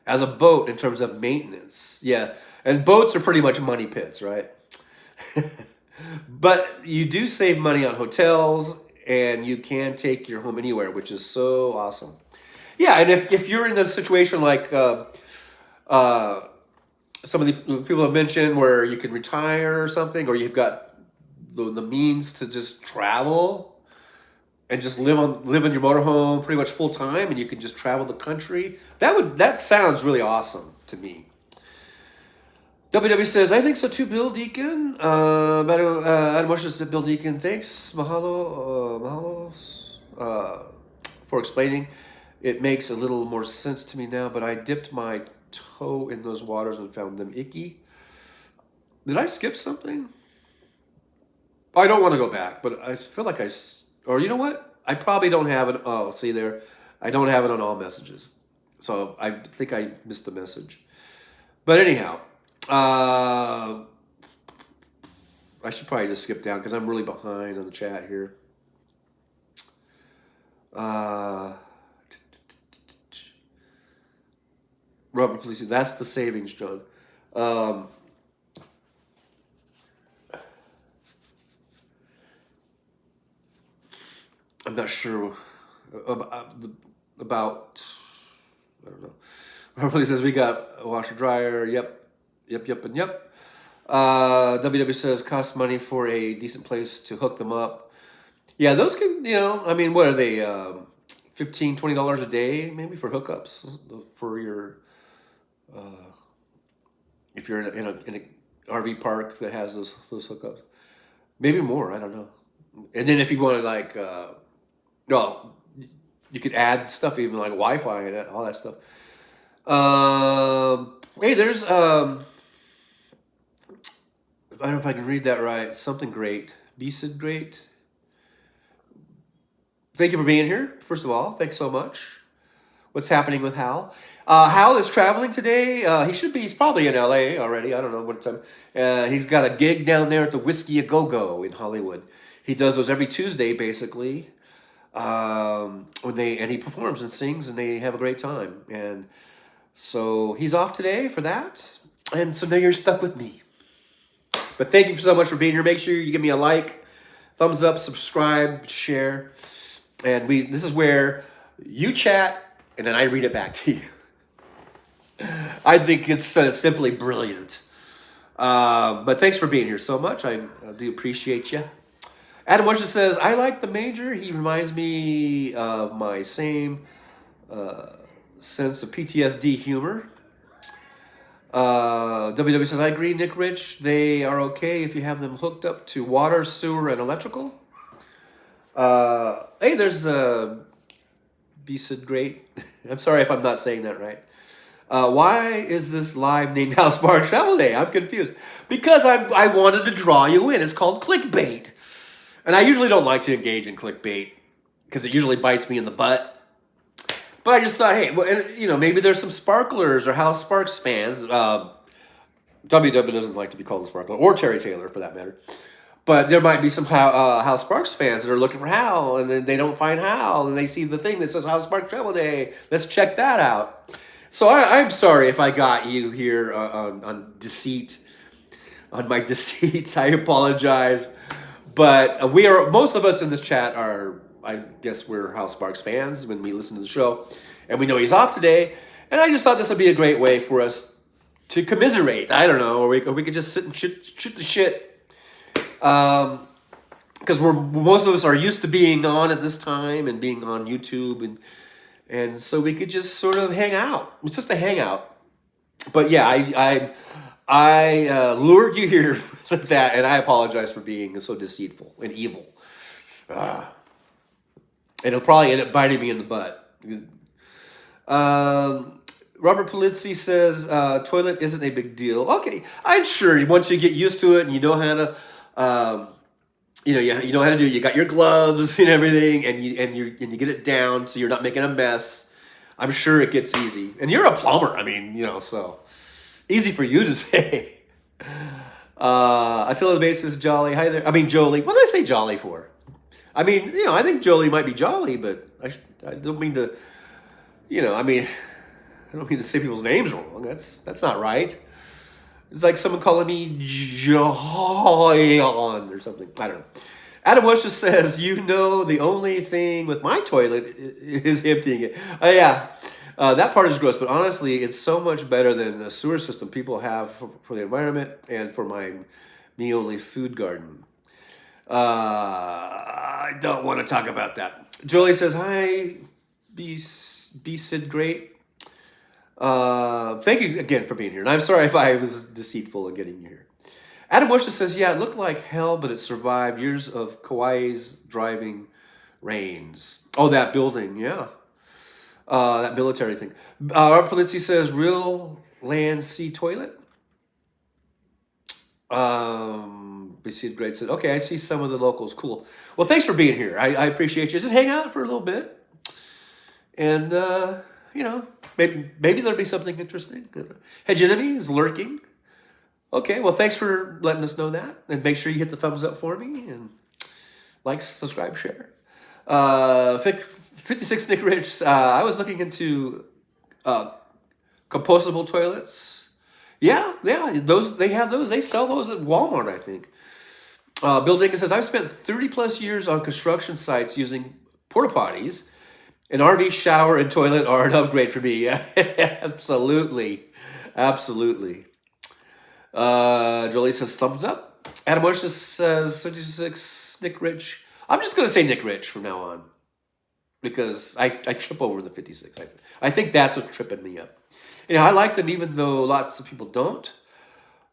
[SPEAKER 1] As a boat in terms of maintenance. Yeah. And boats are pretty much money pits, right? But you do save money on hotels, and you can take your home anywhere, which is so awesome. Yeah, and if you're in a situation like some of the people have mentioned where you can retire or something, or you've got the means to just travel and just live in your motorhome pretty much full time, and you can just travel the country. That sounds really awesome to me. WW says, I think so too, Bill Deacon. Adam Bush said, Bill Deacon, thanks, mahalo for explaining. It makes a little more sense to me now, but I dipped my toe in those waters and found them icky. Did I skip something? I don't want to go back, but I feel like or you know what? I probably don't have it. Oh, see there. I don't have it on all messages. So I think I missed the message. But anyhow, I should probably just skip down because I'm really behind on the chat here. Robert Felici, that's the savings, John. I'm not sure about I don't know. Robert Felici says we got a washer dryer. Yep, and yep. WW says costs money for a decent place to hook them up. Yeah, those can, I mean, what are they? $15, $20 a day maybe for hookups for your. If you're in an RV park that has those hookups, maybe more. I don't know. And then if you want to you could add stuff, even like Wi-Fi and all that stuff. Hey, there's I don't know if I can read that right. Something great. Besid great. Thank you for being here. First of all, thanks so much. What's happening with Hal? Hal is traveling today. He's probably in LA already. I don't know what time. He's got a gig down there at the Whiskey A Go Go in Hollywood. He does those every Tuesday, basically. and he performs and sings, and they have a great time. And so he's off today for that, and so now you're stuck with me. But thank you so much for being here. Make sure you give me a like, thumbs up, subscribe, share, and this is where you chat, and then I read it back to you. I think it's simply brilliant. But thanks for being here so much. I do appreciate you. Adam Wunsch says, I like the Major. He reminds me of my same sense of PTSD humor. WW says, I agree, Nick Rich. They are okay if you have them hooked up to water, sewer, and electrical. Hey, there's B-Sid Great. I'm sorry if I'm not saying that right. Why is this live named Hal Sparks Travel Day? I'm confused. Because I wanted to draw you in. It's called clickbait. And I usually don't like to engage in clickbait because it usually bites me in the butt. But I just thought, hey, well, and, you know, maybe there's some Sparklers or Hal Sparks fans. WW doesn't like to be called a Sparkler, or Terry Taylor for that matter. But there might be some Hal Sparks fans that are looking for Hal, and then they don't find Hal, and they see the thing that says Hal Sparks Travel Day. Let's check that out. So I'm sorry if I got you here on deceit, on my deceit. I apologize. But most of us in this chat are, I guess we're Hal Sparks fans when we listen to the show. And we know he's off today. And I just thought this would be a great way for us to commiserate. I don't know, or we could just sit and shoot the shit. Because most of us are used to being on at this time and being on YouTube. And so we could just sort of hang out. It's just a hangout. But yeah, I lured you here with that, and I apologize for being so deceitful and evil. And it'll probably end up biting me in the butt. Robert Polizzi says, toilet isn't a big deal. Okay, I'm sure once you get used to it and you know how to, you know how to do it. You got your gloves and everything, and you get it down so you're not making a mess. I'm sure it gets easy. And you're a plumber. I mean, you know, so easy for you to say. Attila the Base is jolly. Hi there. I mean, Jolie. What did I say jolly for? I mean, you know, I think Jolie might be jolly, but I don't mean to, you know, I don't mean to say people's names wrong. That's not right. It's like someone calling me John or something. I don't know. Adam Wunsch says, you know, the only thing with my toilet is emptying it. Yeah. That part is gross, but honestly, it's so much better than the sewer system people have for the environment and for my me-only food garden. I don't want to talk about that. Jolie says, hi, B-Sid Great. Thank you again for being here. And I'm sorry if I was deceitful in getting you here. Adam Wunsch says, yeah, it looked like hell, but it survived years of Kauai's driving rains. Oh, that building, yeah. That military thing. Art Polizzi says, real land sea toilet. BC Great said, okay, I see some of the locals. Cool. Well, thanks for being here. I appreciate you. Just hang out for a little bit. And, you know, maybe there'll be something interesting. Hegemony is lurking. Okay, well, thanks for letting us know that. And make sure you hit the thumbs up for me. And like, subscribe, share. 56 Nick Rich, I was looking into compostable toilets. Yeah, they have those. They sell those at Walmart, I think. Bill Dinkins says, I've spent 30 plus years on construction sites using porta potties. An RV shower and toilet are an upgrade for me. Absolutely. Absolutely. Jolie says, thumbs up. Adam Wunsch says, 36 Nick Rich. I'm just going to say Nick Rich from now on. Because I trip over the 56. I think that's what's tripping me up. You know, I like them even though lots of people don't.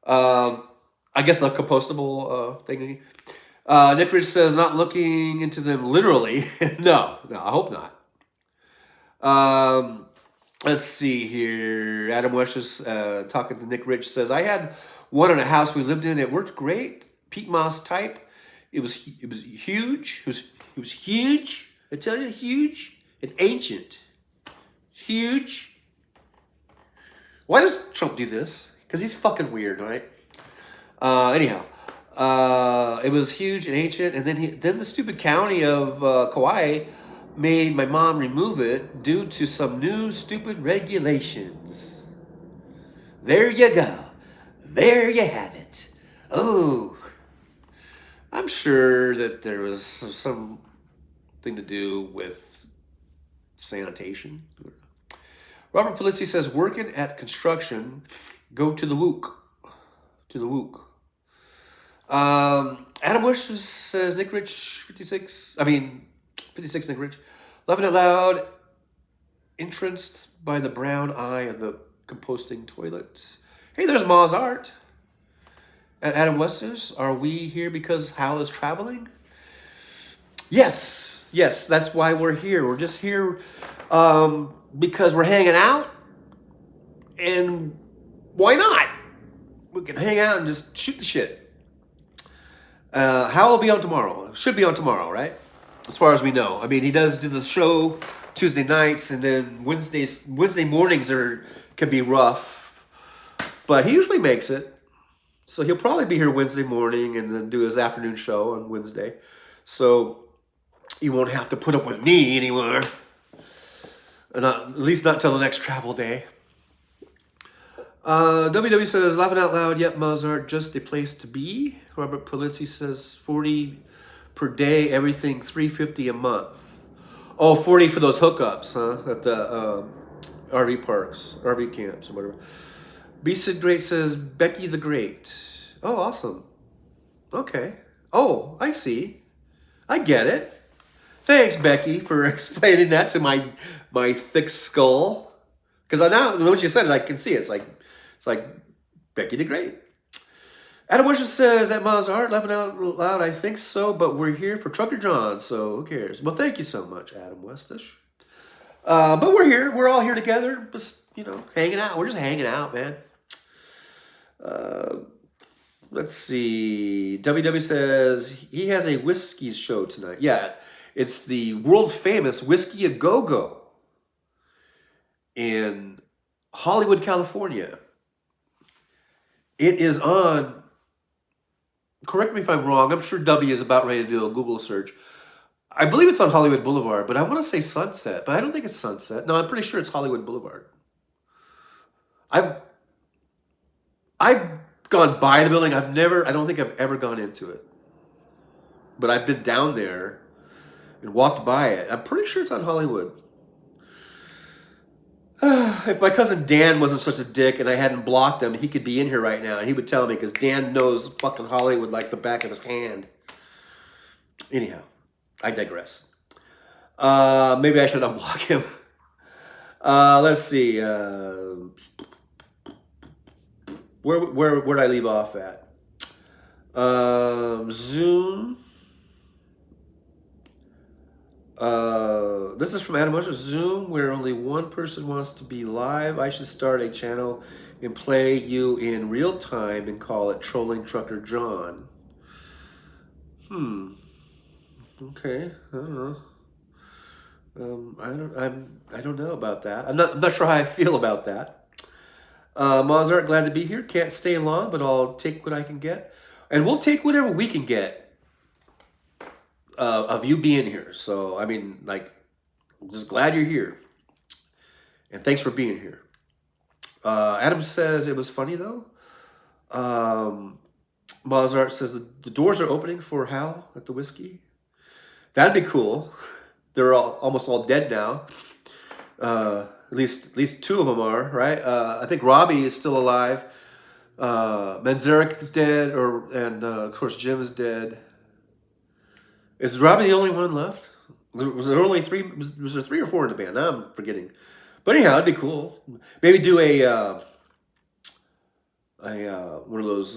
[SPEAKER 1] I guess the compostable thing. Nick Rich says, not looking into them literally. No, I hope not. Let's see here. Adam Wunsch is talking to Nick Rich. Says, I had one in a house we lived in. It worked great. Peat moss type. It was huge. It was huge. I tell you, huge and ancient. Huge. Why does Trump do this? Because he's fucking weird, right? Anyhow, it was huge and ancient, and then the stupid county of Kauai made my mom remove it due to some new stupid regulations. There you go. There you have it. Oh, I'm sure that there was something to do with sanitation. Robert Polizzi says, working at construction, go to the WOOK. To the WOOK. Adam Wish says, Nick Rich, 56 Nick Rich. Laughing out loud, entranced by the brown eye of the composting toilet. Hey, there's Ma's Art. And Adam Westers, are we here because Hal is traveling? Yes, that's why we're here. We're just here because we're hanging out. And why not? We can hang out and just shoot the shit. Hal will be on tomorrow. Should be on tomorrow, right? As far as we know. I mean, he does do the show Tuesday nights, and then Wednesday mornings can be rough. But he usually makes it. So he'll probably be here Wednesday morning and then do his afternoon show on Wednesday. So you won't have to put up with me anymore. At least not till the next travel day. WW says, laughing out loud, yep, Mozart, just a place to be. Robert Polizzi says, 40 per day, everything $350 a month. Oh, 40 for those hookups, huh? At the RV parks, RV camps, or whatever. Beasted Great says, Becky the Great. Oh, awesome. Okay. Oh, I see. I get it. Thanks, Becky, for explaining that to my thick skull. Because now, when you said it, I can see it. It's like Becky the Great. Adam Wishes says, at Ma's Art, laughing out loud, I think so, but we're here for Trucker John, so who cares? Well, thank you so much, Adam Westish. But we're here. We're all here together, just, hanging out. We're just hanging out, man. Let's see. WW says he has a whiskey show tonight. Yeah, it's the world famous Whiskey A Go Go in Hollywood, California. It is on, correct me if I'm wrong, I'm sure W is about ready to do a Google search. I believe it's on Hollywood Boulevard, but I want to say Sunset, but I don't think it's Sunset. No, I'm pretty sure it's Hollywood Boulevard. I've gone by the building. I don't think I've ever gone into it. But I've been down there and walked by it. I'm pretty sure it's on Hollywood. If my cousin Dan wasn't such a dick and I hadn't blocked him, he could be in here right now and he would tell me, because Dan knows fucking Hollywood like the back of his hand. Anyhow, I digress. Maybe I should unblock him. Let's see. Where did I leave off at? Zoom. This is from Adam Mosher. Zoom, where only one person wants to be live. I should start a channel and play you in real time and call it Trolling Trucker John. Okay, I don't know. I don't know about that. I'm not sure how I feel about that. Mozart, glad to be here. Can't stay long, but I'll take what I can get. And we'll take whatever we can get of you being here. So, I mean, I'm just glad you're here. And thanks for being here. Adam says it was funny, though. Mozart says the doors are opening for Hal at the whiskey. That'd be cool. They're almost all dead now. At least two of them are, right? I think Robbie is still alive. Manzarek is dead, and of course Jim is dead. Is Robbie the only one left? Was there only three? Was there 3 or 4 in the band? Now I'm forgetting. But anyhow, it'd be cool. Maybe do a one of those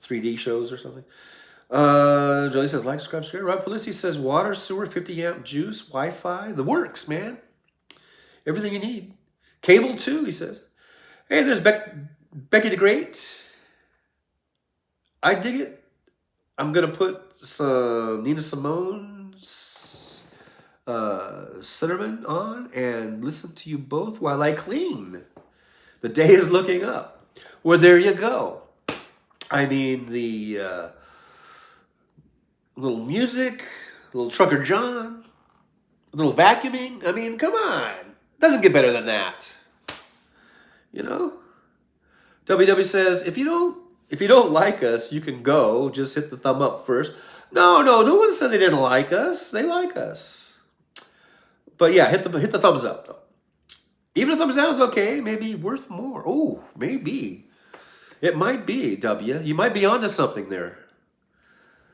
[SPEAKER 1] 3D shows or something. Jolie says like, subscribe, share. Rob Polizzi says water, sewer, 50 amp juice, Wi-Fi, the works, man. Everything you need. Cable too, he says. Hey, there's Becky the Great. I dig it. I'm gonna put some Nina Simone's Cinnamon on and listen to you both while I clean. The day is looking up. Well, there you go. I mean, the little music, little Trucker John, A little vacuuming. I mean, come on. Doesn't get better than that. You know? WW says, if you don't like us, you can go. Just hit the thumb up first. No one said they didn't like us. They like us. But yeah, hit the thumbs up though. Even a thumbs down is okay. Maybe worth more. Oh, maybe. It might be, W. You might be onto something there.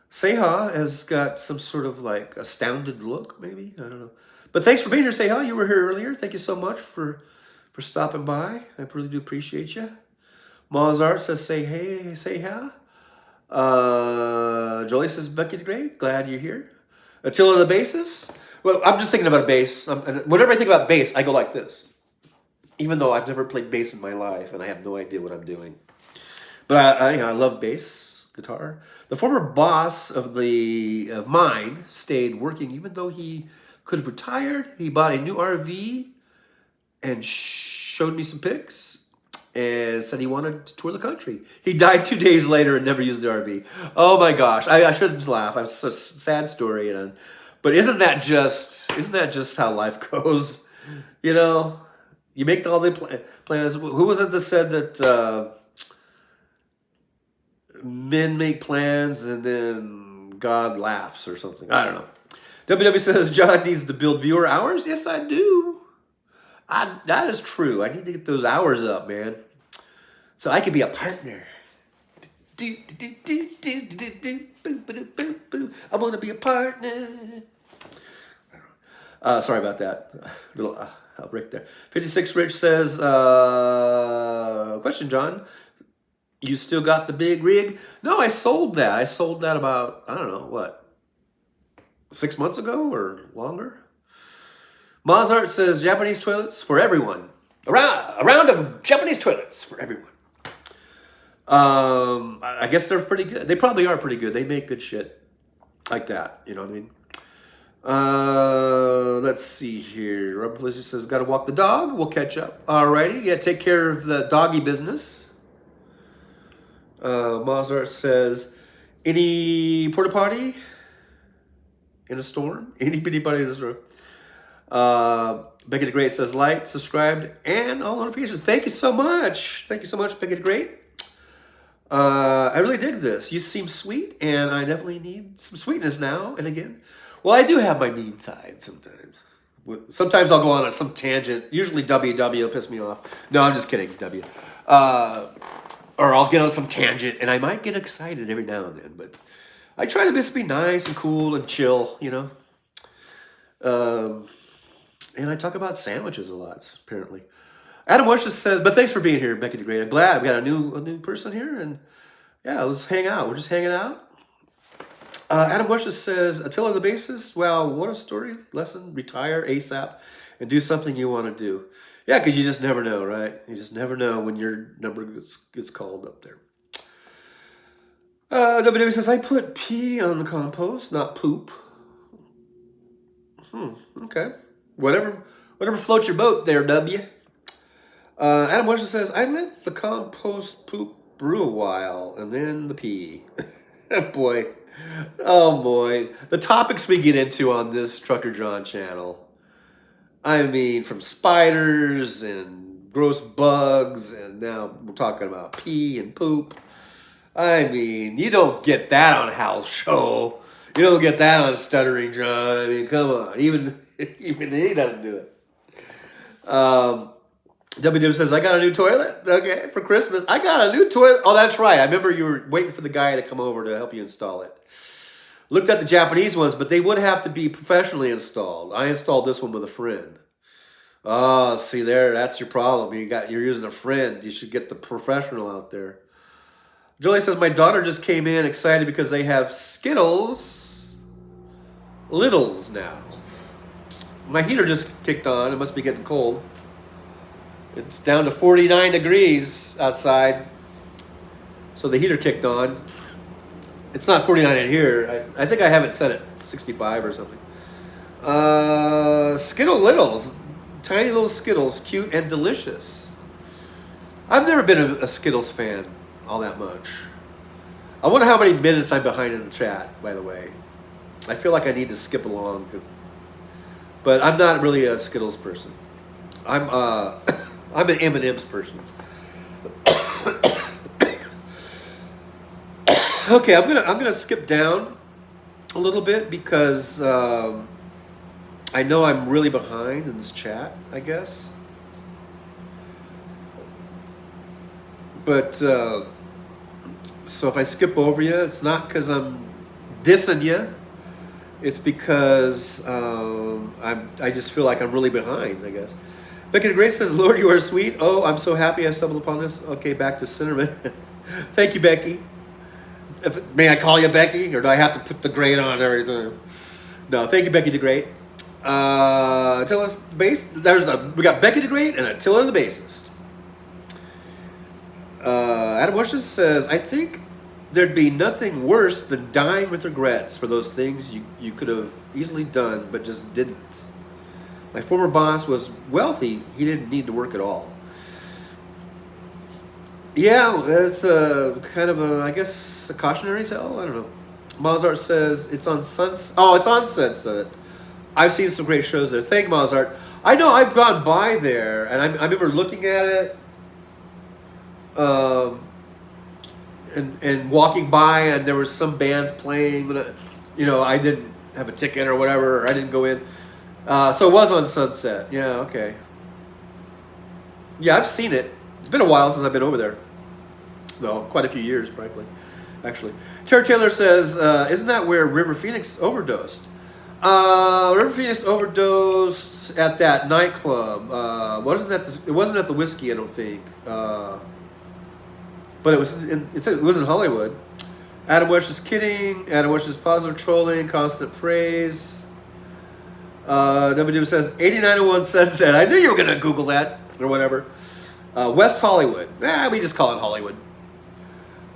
[SPEAKER 1] Seha has got some sort of like astounded look, maybe. I don't know. But thanks for being here, Seha. You were here earlier. Thank you so much for stopping by. I really do appreciate you. Mozart says, say hey, Seha. Jolie says, Becky the Great. Glad you're here. Attila the Bassist. Well, I'm just thinking about a bass. Whenever I think about bass, I go like this. Even though I've never played bass in my life and I have no idea what I'm doing. But I love bass guitar. The former boss of mine stayed working even though he could have retired. He bought a new RV and showed me some pics and said he wanted to tour the country. He died 2 days later and never used the RV. Oh my gosh. I shouldn't laugh. It's a sad story. But isn't that just how life goes? You know, you make all the plans. Who was it that said that men make plans and then God laughs or something? I don't know. WW says John needs to build viewer hours. Yes, I do. That is true. I need to get those hours up, man. So I can be a partner. I want to be a partner. Sorry about that. Little break there. 56 Rich says, question, John. You still got the big rig? No, I sold that. I sold that about, I don't know, what, 6 months ago or longer? Mozart says, Japanese toilets for everyone. A round of Japanese toilets for everyone. I guess they're pretty good. They probably are pretty good. They make good shit like that. You know what I mean? Let's see here. Rubber Blizzard says, got to walk the dog. We'll catch up. Alrighty. Yeah, take care of the doggy business. Mozart says, any porta potty in a storm? Any bitty potty in a storm? Becky the Great says, like, subscribed, and all notifications. Thank you so much. Thank you so much, Becky the Great. I really dig this. You seem sweet, and I definitely need some sweetness now and again. Well, I do have my mean side sometimes. Sometimes I'll go on some tangent. Usually WW will piss me off. No, I'm just kidding, W. Or I'll get on some tangent, and I might get excited every now and then. But I try to just be nice and cool and chill, you know. And I talk about sandwiches a lot, apparently. Adam Washington says, but thanks for being here, Becky the Great. I'm glad we got a new person here, and yeah, let's hang out. We're just hanging out. Adam Washington says, Attila the Bassist, well, what a story lesson. Retire ASAP and do something you want to do. Yeah, because you just never know, right? You just never know when your number gets called up there. WW says, I put pee on the compost, not poop. Okay. Whatever floats your boat there, W. Adam Washington says, I let the compost poop brew a while, and then the pee. Boy. Oh, boy. The topics we get into on this Trucker John channel. I mean, from spiders and gross bugs, and now we're talking about pee and poop. I mean, you don't get that on Hal's show. You don't get that on Stuttering John. I mean, come on. Even he doesn't do it. WW says, I got a new toilet. Okay, for Christmas. I got a new toilet. Oh, that's right. I remember you were waiting for the guy to come over to help you install it. Looked at the Japanese ones, but they would have to be professionally installed. I installed this one with a friend. Oh, see there, that's your problem. You're using a friend. You should get the professional out there. Julie says, my daughter just came in excited because they have Skittles Littles now. My heater just kicked on. It must be getting cold. It's down to 49 degrees outside. So the heater kicked on. It's not 49 in here. I think I have it set at 65 or something. Skittle Littles. Tiny little Skittles. Cute and delicious. I've never been a Skittles fan all that much. I wonder how many minutes I'm behind in the chat, by the way. I feel like I need to skip along. But I'm not really a Skittles person. I'm I'm an M&M's person. Okay, I'm gonna skip down a little bit because I know I'm really behind in this chat, I guess. But so if I skip over you, it's not because I'm dissing you. It's because I just feel like I'm really behind, I guess. Becky the Great says, Lord, you are sweet. Oh, I'm so happy I stumbled upon this. Okay, back to cinnamon. Thank you, Becky. May I call you Becky, or do I have to put the great on every time? No, thank you, Becky the Great. Attila's bass. We got Becky the Great and Attila the bassist. Adam Washington says, I think there'd be nothing worse than dying with regrets for those things you could have easily done but just didn't. My former boss was wealthy. He didn't need to work at all. Yeah, that's kind of I guess, a cautionary tale. I don't know. Mozart says it's on Sunset. Oh, it's on Sunset. I've seen some great shows there. Thank you, Mozart. I know I've gone by there, and I remember looking at it, and walking by, and there was some bands playing. But I didn't have a ticket or whatever, or I didn't go in. So it was on Sunset. Yeah, okay. Yeah, I've seen it. It's been a while since I've been over there. Well, quite a few years, frankly. Actually, Terry Taylor says, "Isn't that where River Phoenix overdosed?" River Phoenix overdosed at that nightclub. It wasn't at the Whiskey, I don't think. But it was. It was in Hollywood. Adam Wesh is kidding. Adam Wesh is positive trolling, constant praise. WW says 8901 Sunset. I knew you were gonna Google that or whatever. West Hollywood. We just call it Hollywood.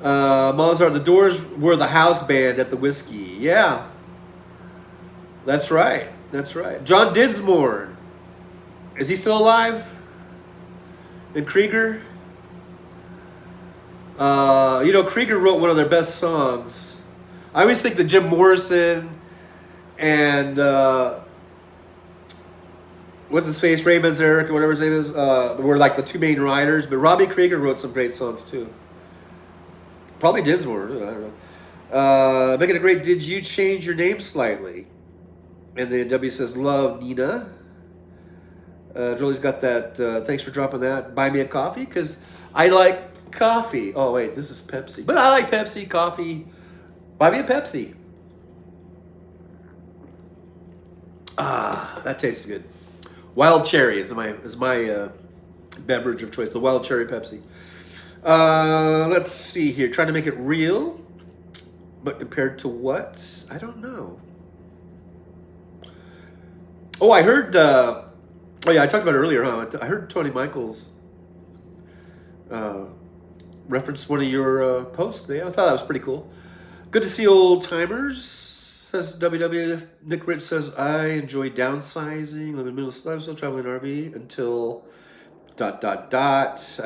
[SPEAKER 1] Mozart, the Doors were the house band at the Whiskey. Yeah. That's right. That's right. John Dinsmore. Is he still alive? And Krieger? Krieger wrote one of their best songs. I always think that Jim Morrison and what's his face, Ray Manzarek or whatever his name is, were like the two main writers. But Robbie Krieger wrote some great songs too. Probably Dinsmore. I don't know. Making it great. Did you change your name slightly? And then W says, love, Nina. Julie's got that. Thanks for dropping that. Buy me a coffee because I like coffee. Oh, wait, this is Pepsi. But I like Pepsi, coffee. Buy me a Pepsi. That tastes good. Wild cherry is my beverage of choice. The wild cherry Pepsi. Let's see here. Trying to make it real. But compared to what? I don't know. Oh, I heard, I talked about it earlier, huh? I heard Tony Michaels reference one of your posts there. I thought that was pretty cool. Good to see old timers, says WW. Nick Rich says, I enjoy downsizing, live in the middle of, I'm still traveling in RV until ... I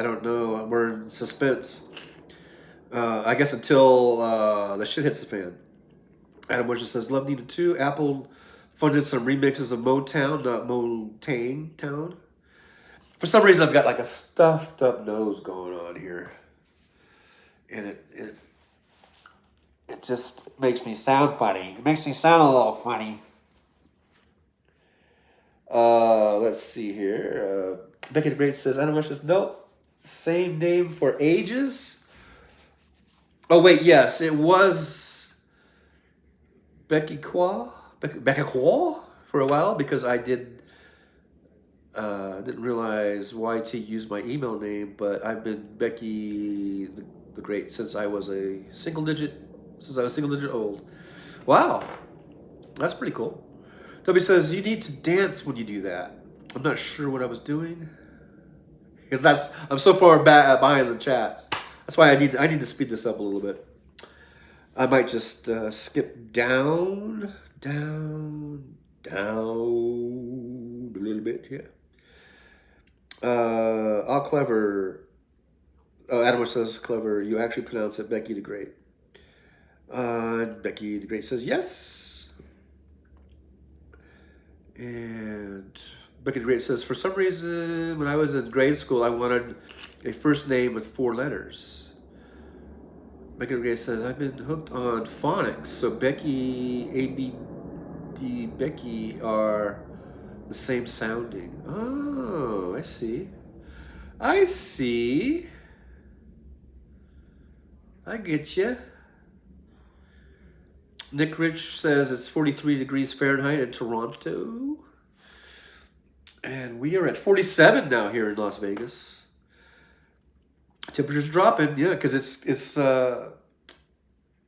[SPEAKER 1] don't know. We're in suspense. I guess until the shit hits the fan. Adam Bush says, love Nina too. Apple funded some remixes of Motown, not Motang Town. For some reason, I've got like a stuffed up nose going on here. And it just makes me sound funny. It makes me sound a little funny. Let's see here. Becky the Great says, Adam Bush says, nope. Same name for ages. Oh, wait, yes. It was Becky Qua for a while because I didn't realize YT used my email name, but I've been Becky the Great since I was single digit old. Wow, that's pretty cool. W says you need to dance when you do that. I'm not sure what I was doing because I'm so far behind the chats. That's why I need to speed this up a little bit. I might just skip down a little bit here. All clever. Oh, Adam says clever. You actually pronounce it Becky the Great. Becky the Great says yes. And Becky Great says, for some reason, when I was in grade school, I wanted a first name with 4 letters. Becky Great says, I've been hooked on phonics, so Becky, ABD, Becky are the same sounding. Oh, I see. I see. I get you. Nick Rich says it's 43 degrees Fahrenheit in Toronto. And we are at 47 now here in Las Vegas. Temperature's dropping, yeah, because it's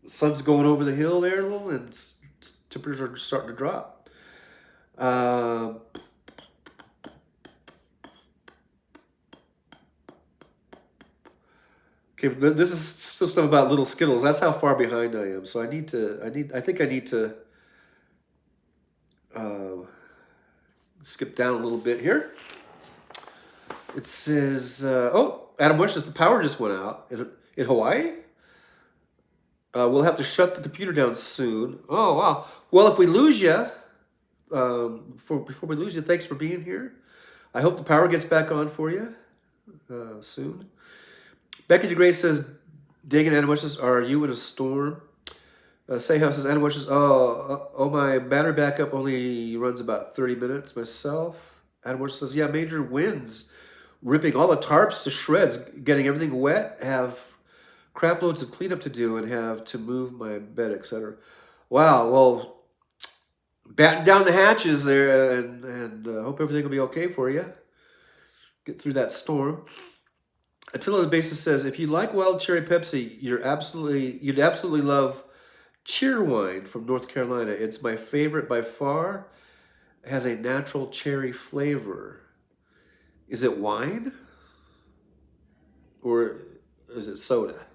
[SPEAKER 1] sun's going over the hill there a little, and temperatures are starting to drop. Okay, this is still stuff about little Skittles. That's how far behind I am. So I think I need to skip down a little bit here. It says, oh, Adam wishes the power just went out in Hawaii. We'll have to shut the computer down soon. Oh, wow. Well, if we lose you, before we lose you, thanks for being here. I hope the power gets back on for you soon. Becky DeGray says, Dagan Adam wishes, are you in a storm? Sayhouse says, Adam wishes, oh, my battery backup only runs about 30 minutes myself. Adam wishes says, yeah, major winds, ripping all the tarps to shreds, getting everything wet, have crap loads of cleanup to do, and have to move my bed, etc. Wow, well, batten down the hatches there, and hope everything will be okay for you. Get through that storm. Attila the Basis says, if you like wild cherry Pepsi, you'd absolutely love Cheerwine from North Carolina. It's my favorite by far. It has a natural cherry flavor. Is it wine? Or is it soda?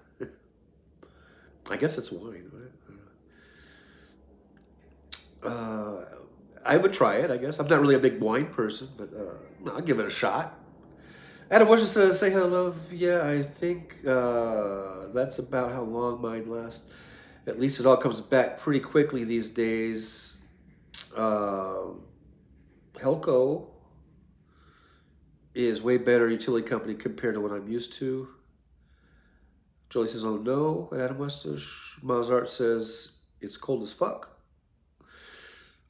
[SPEAKER 1] I guess it's wine, right? I would try it, I guess. I'm not really a big wine person, but I'll give it a shot. Adam Washington says, say hello. Yeah, I think that's about how long mine lasts. At least it all comes back pretty quickly these days. Helco is way better utility company compared to what I'm used to. Jolie says, oh no. And Adam Westish. Miles Art says, it's cold as fuck.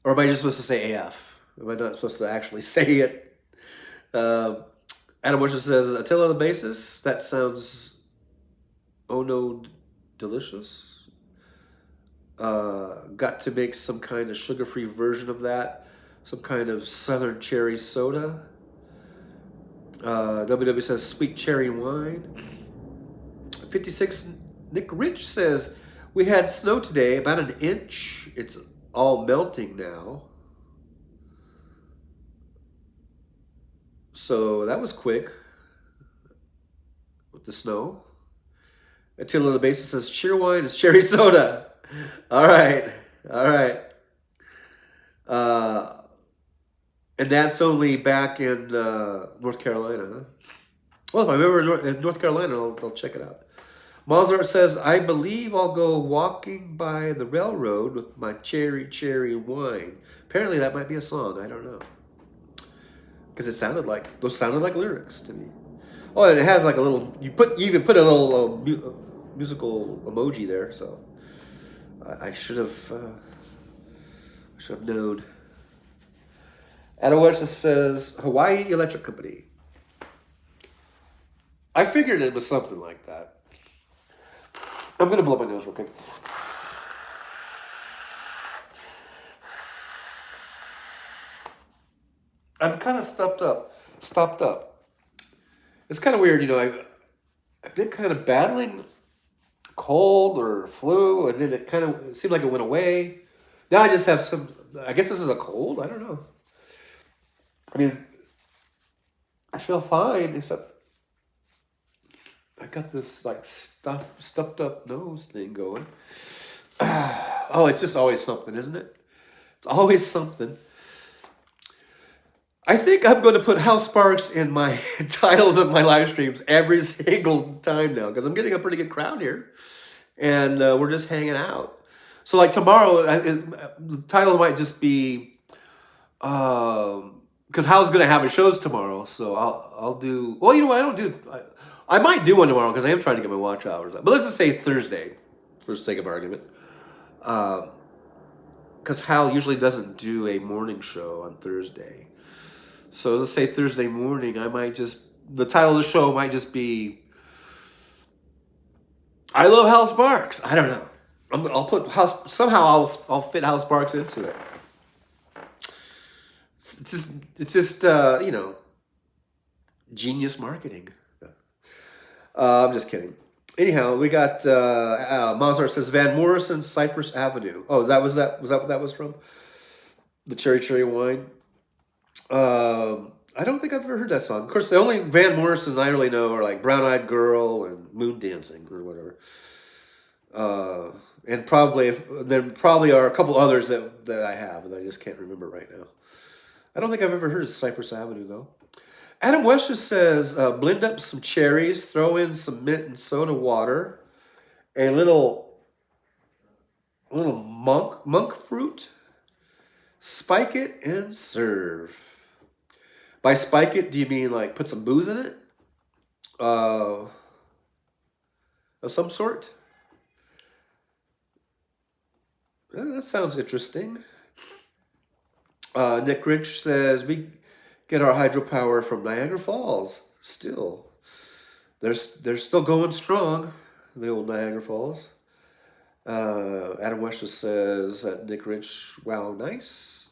[SPEAKER 1] Or am I just supposed to say AF? Am I not supposed to actually say it? Adam Westish says, Attila the Basis. That sounds, oh no, delicious. Got to make some kind of sugar-free version of that. Some kind of southern cherry soda. WW says, sweet cherry wine. 56 Nick Rich says, we had snow today, about an inch. It's all melting now. So that was quick with the snow. Attila the Basis says, Cheerwine is cherry soda. All right. And that's only back in North Carolina, huh? Well, if I'm ever in North Carolina, I'll check it out. Mozart says, I believe I'll go walking by the railroad with my cherry wine. Apparently that might be a song. I don't know. Because those sounded like lyrics to me. Oh, and it has like a little, you even put a little musical emoji there, so I should have known. Adam West says, Hawaii Electric Company. I figured it was something like that. I'm going to blow my nose real quick. I'm kind of stopped up. It's kind of weird, you know, I've been kind of battling cold or flu, and then it seemed like it went away. Now I just have I guess this is a cold, I don't know. I mean, I feel fine, except I got this like stuffed up nose thing going. Oh, it's just always something, isn't it? It's always something. I think I'm going to put Hal Sparks in my titles of my live streams every single time now, because I'm getting a pretty good crowd here, and we're just hanging out. So like tomorrow, the title might just be
[SPEAKER 2] Because Hal's gonna have his shows tomorrow, so I'll do. Well, you know what? I don't do. I might do one tomorrow because I am trying to get my watch hours up. But let's just say Thursday, for the sake of argument. Because Hal usually doesn't do a morning show on Thursday. So let's say Thursday morning, I might just. The title of the show might just be I love Hal Sparks. I don't know. I'll put somehow I'll fit Hal Sparks into it. It's just genius marketing. I'm just kidding. Anyhow, we got Mozart says Van Morrison, Cypress Avenue. Oh, was that what that was from? The Cherry Wine. I don't think I've ever heard that song. Of course, the only Van Morrisons I really know are like Brown Eyed Girl and Moon Dancing or whatever. And there probably are a couple others that I have that I just can't remember right now. I don't think I've ever heard of Cypress Avenue though. Adam West just says blend up some cherries, throw in some mint and soda water, a little monk fruit, spike it and serve. By spike it, do you mean like put some booze in it? Of some sort? That sounds interesting. Nick Rich says we get our hydropower from Niagara Falls. Still, they're still going strong. The old Niagara Falls. Adam West says that Nick Rich, wow, nice.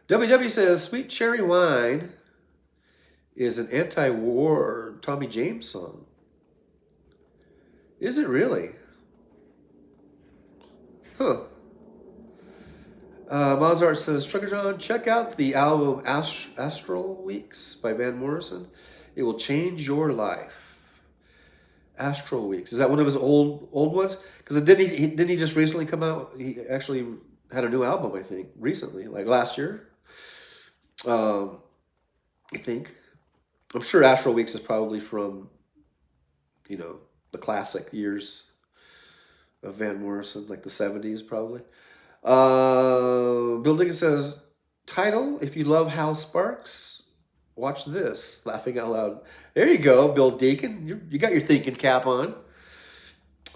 [SPEAKER 2] WW says sweet cherry wine is an anti-war Tommy James song. Is it really? Huh. Mozart says, Trucker John, check out the album Astral Weeks by Van Morrison. It will change your life. Astral Weeks. Is that one of his old ones? Because didn't he just recently come out? He actually had a new album, I think, recently, like last year. I think. I'm sure Astral Weeks is probably from, the classic years of Van Morrison, like the 70s probably. Bill Dickens says, title, if you love Hal Sparks, watch this. Laughing out loud. There you go, Bill Deacon. You got your thinking cap on.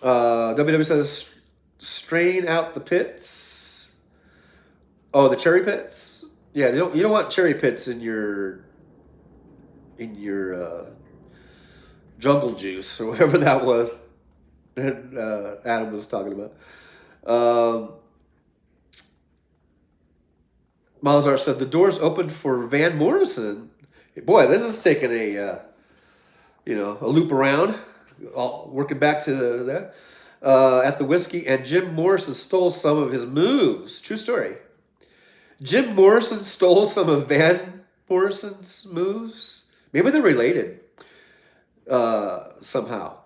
[SPEAKER 2] WW says, strain out the pits. Oh, the cherry pits? Yeah, you don't want cherry pits in your jungle juice or whatever that was that Adam was talking about. Mozart said the doors opened for Van Morrison. Boy, this is taking a loop around, working back to that at the whiskey. And Jim Morrison stole some of his moves. True story. Jim Morrison stole some of Van Morrison's moves. Maybe they're related somehow.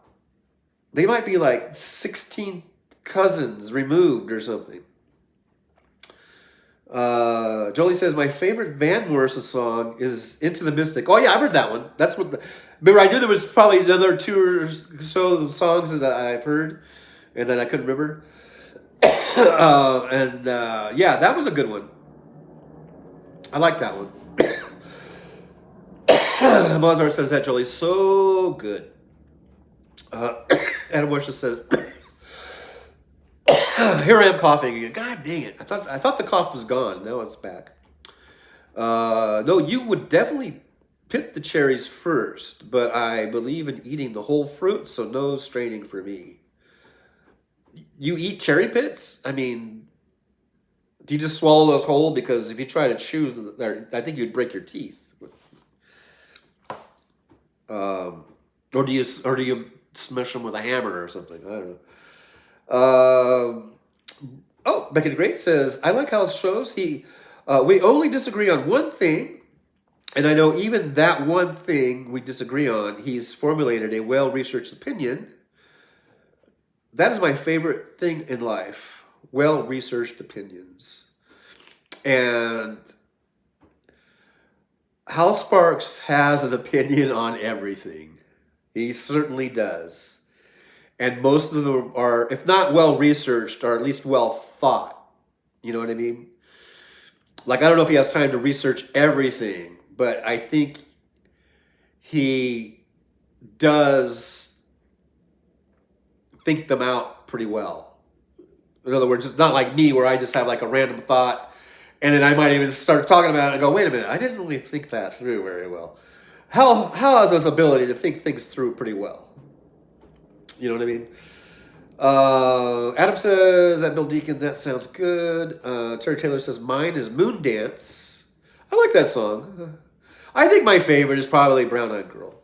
[SPEAKER 2] They might be like 16 cousins removed or something. Jolie says, my favorite Van Morrison song is Into the Mystic. Oh, yeah, I've heard that one. That's what. Remember, I knew there was probably another two or so songs that I've heard and that I couldn't remember. Yeah, that was a good one. I like that one. Mozart says that, Jolie. So good. Adam West says, here I am coughing again. God dang it. I thought the cough was gone. Now it's back. No, you would definitely pit the cherries first, but I believe in eating the whole fruit, so no straining for me. You eat cherry pits? I mean, do you just swallow those whole? Because if you try to chew, I think you'd break your teeth. Or do you smush them with a hammer or something? I don't know. Becky the Great says, I like Hal's shows. We only disagree on one thing, and I know even that one thing we disagree on, he's formulated a well-researched opinion. That is my favorite thing in life, well-researched opinions. And Hal Sparks has an opinion on everything. He certainly does. And most of them are, if not well-researched, are at least well-thought. You know what I mean? like, I don't know if he has time to research everything, but I think he does think them out pretty well. In other words, it's not like me where I just have like a random thought and then I might even start talking about it and go, wait a minute, I didn't really think that through very well. Hal has this ability to think things through pretty well. You know what I mean? Adam says, that Bill Deacon, that sounds good. Terry Taylor says, mine is Moon Dance. I like that song. I think my favorite is probably Brown Eyed Girl.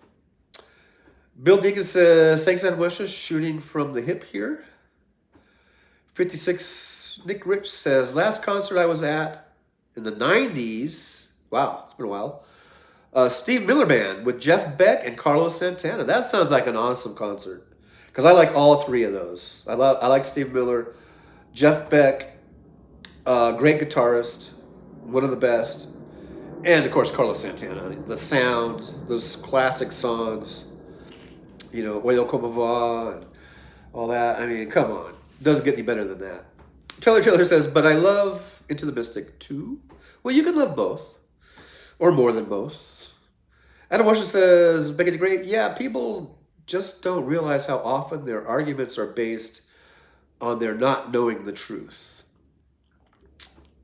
[SPEAKER 2] Bill Deacon says, thanks, Adam Wesha, shooting from the hip here. 56, Nick Rich says, last concert I was at in the 90s. Wow, it's been a while. Steve Miller Band with Jeff Beck and Carlos Santana. That sounds like an awesome concert. Because I like all three of those. I like Steve Miller, Jeff Beck, great guitarist, one of the best, and of course Carlos Santana. The sound, those classic songs, you know, Oyo Como Va, and all that. I mean, come on, doesn't get any better than that. Taylor says, but I love Into the Mystic too. Well, you can love both, or more than both. Adam Washington says, Becky the Great, yeah, people just don't realize how often their arguments are based on their not knowing the truth.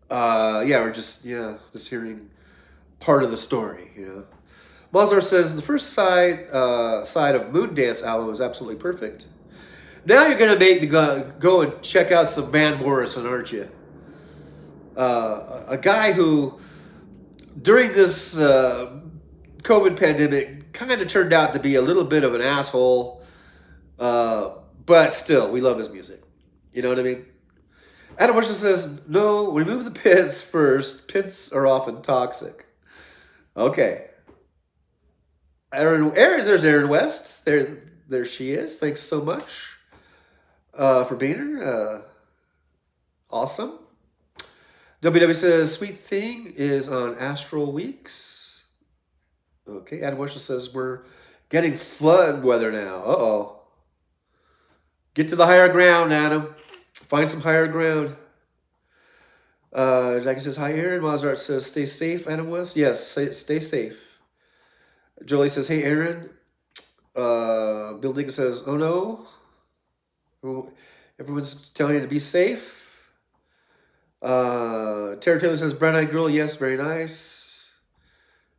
[SPEAKER 2] Or just hearing part of the story, you know. Mozart says, the first side of Moon Dance album was absolutely perfect. Now you're going to make me go and check out some Van Morrison, aren't you? A guy who, during this COVID pandemic, kind of turned out to be a little bit of an asshole, but still, we love his music. You know what I mean? Adam Washington says, no, remove the pits first. Pits are often toxic. Okay. Aaron, there's Aaron West. There she is. Thanks so much for being here. Awesome. WW says, Sweet Thing is on Astral Weeks. Okay, Adam Washington says, we're getting flood weather now. Uh-oh. Get to the higher ground, Adam. Find some higher ground. Jackie says, hi, Aaron. Mozart says, stay safe, Adam West. Yes, stay safe. Jolie says, hey, Aaron. Bill Deacon says, oh, no. Everyone's telling you to be safe. Terry Taylor says, Brown Eyed Girl. Yes, very nice.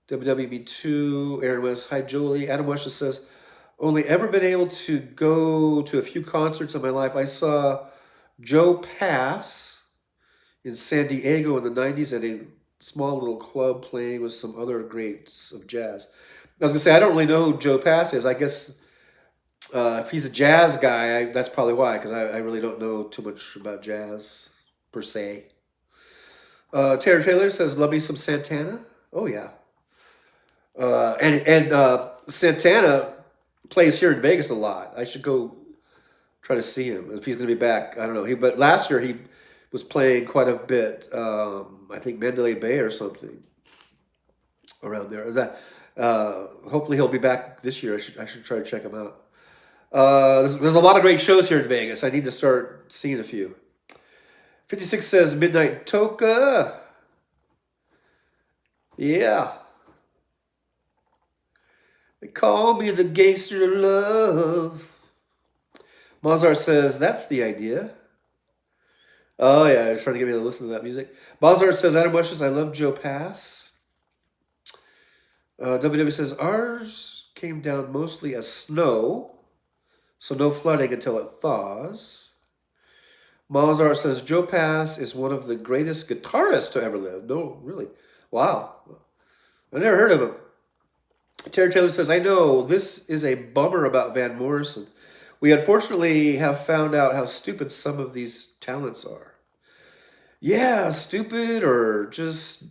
[SPEAKER 2] WWB2, Aaron West, hi Jolie. Adam Wesha says, only ever been able to go to a few concerts in my life. I saw Joe Pass in San Diego in the 90s at a small little club playing with some other greats of jazz. I was going to say, I don't really know who Joe Pass is. I guess if he's a jazz guy, that's probably why, because I really don't know too much about jazz, per se. Terry Taylor says, love me some Santana. Oh, yeah. And Santana plays here in Vegas a lot. I should go try to see him if he's going to be back. I don't know. But last year he was playing quite a bit. I think Mandalay Bay or something around there. Is that? Hopefully he'll be back this year. I should try to check him out. There's a lot of great shows here in Vegas. I need to start seeing a few. 56 says Midnight Toka. Yeah. They call me the gangster of love. Mozart says, that's the idea. Oh, yeah, he's trying to get me to listen to that music. Mozart says, Adam Weshes, I love Joe Pass. WW says, ours came down mostly as snow, so no flooding until it thaws. Mozart says, Joe Pass is one of the greatest guitarists to ever live. No, really. Wow. I never heard of him. Terry Taylor says, I know this is a bummer about Van Morrison. We unfortunately have found out how stupid some of these talents are. Yeah, stupid or just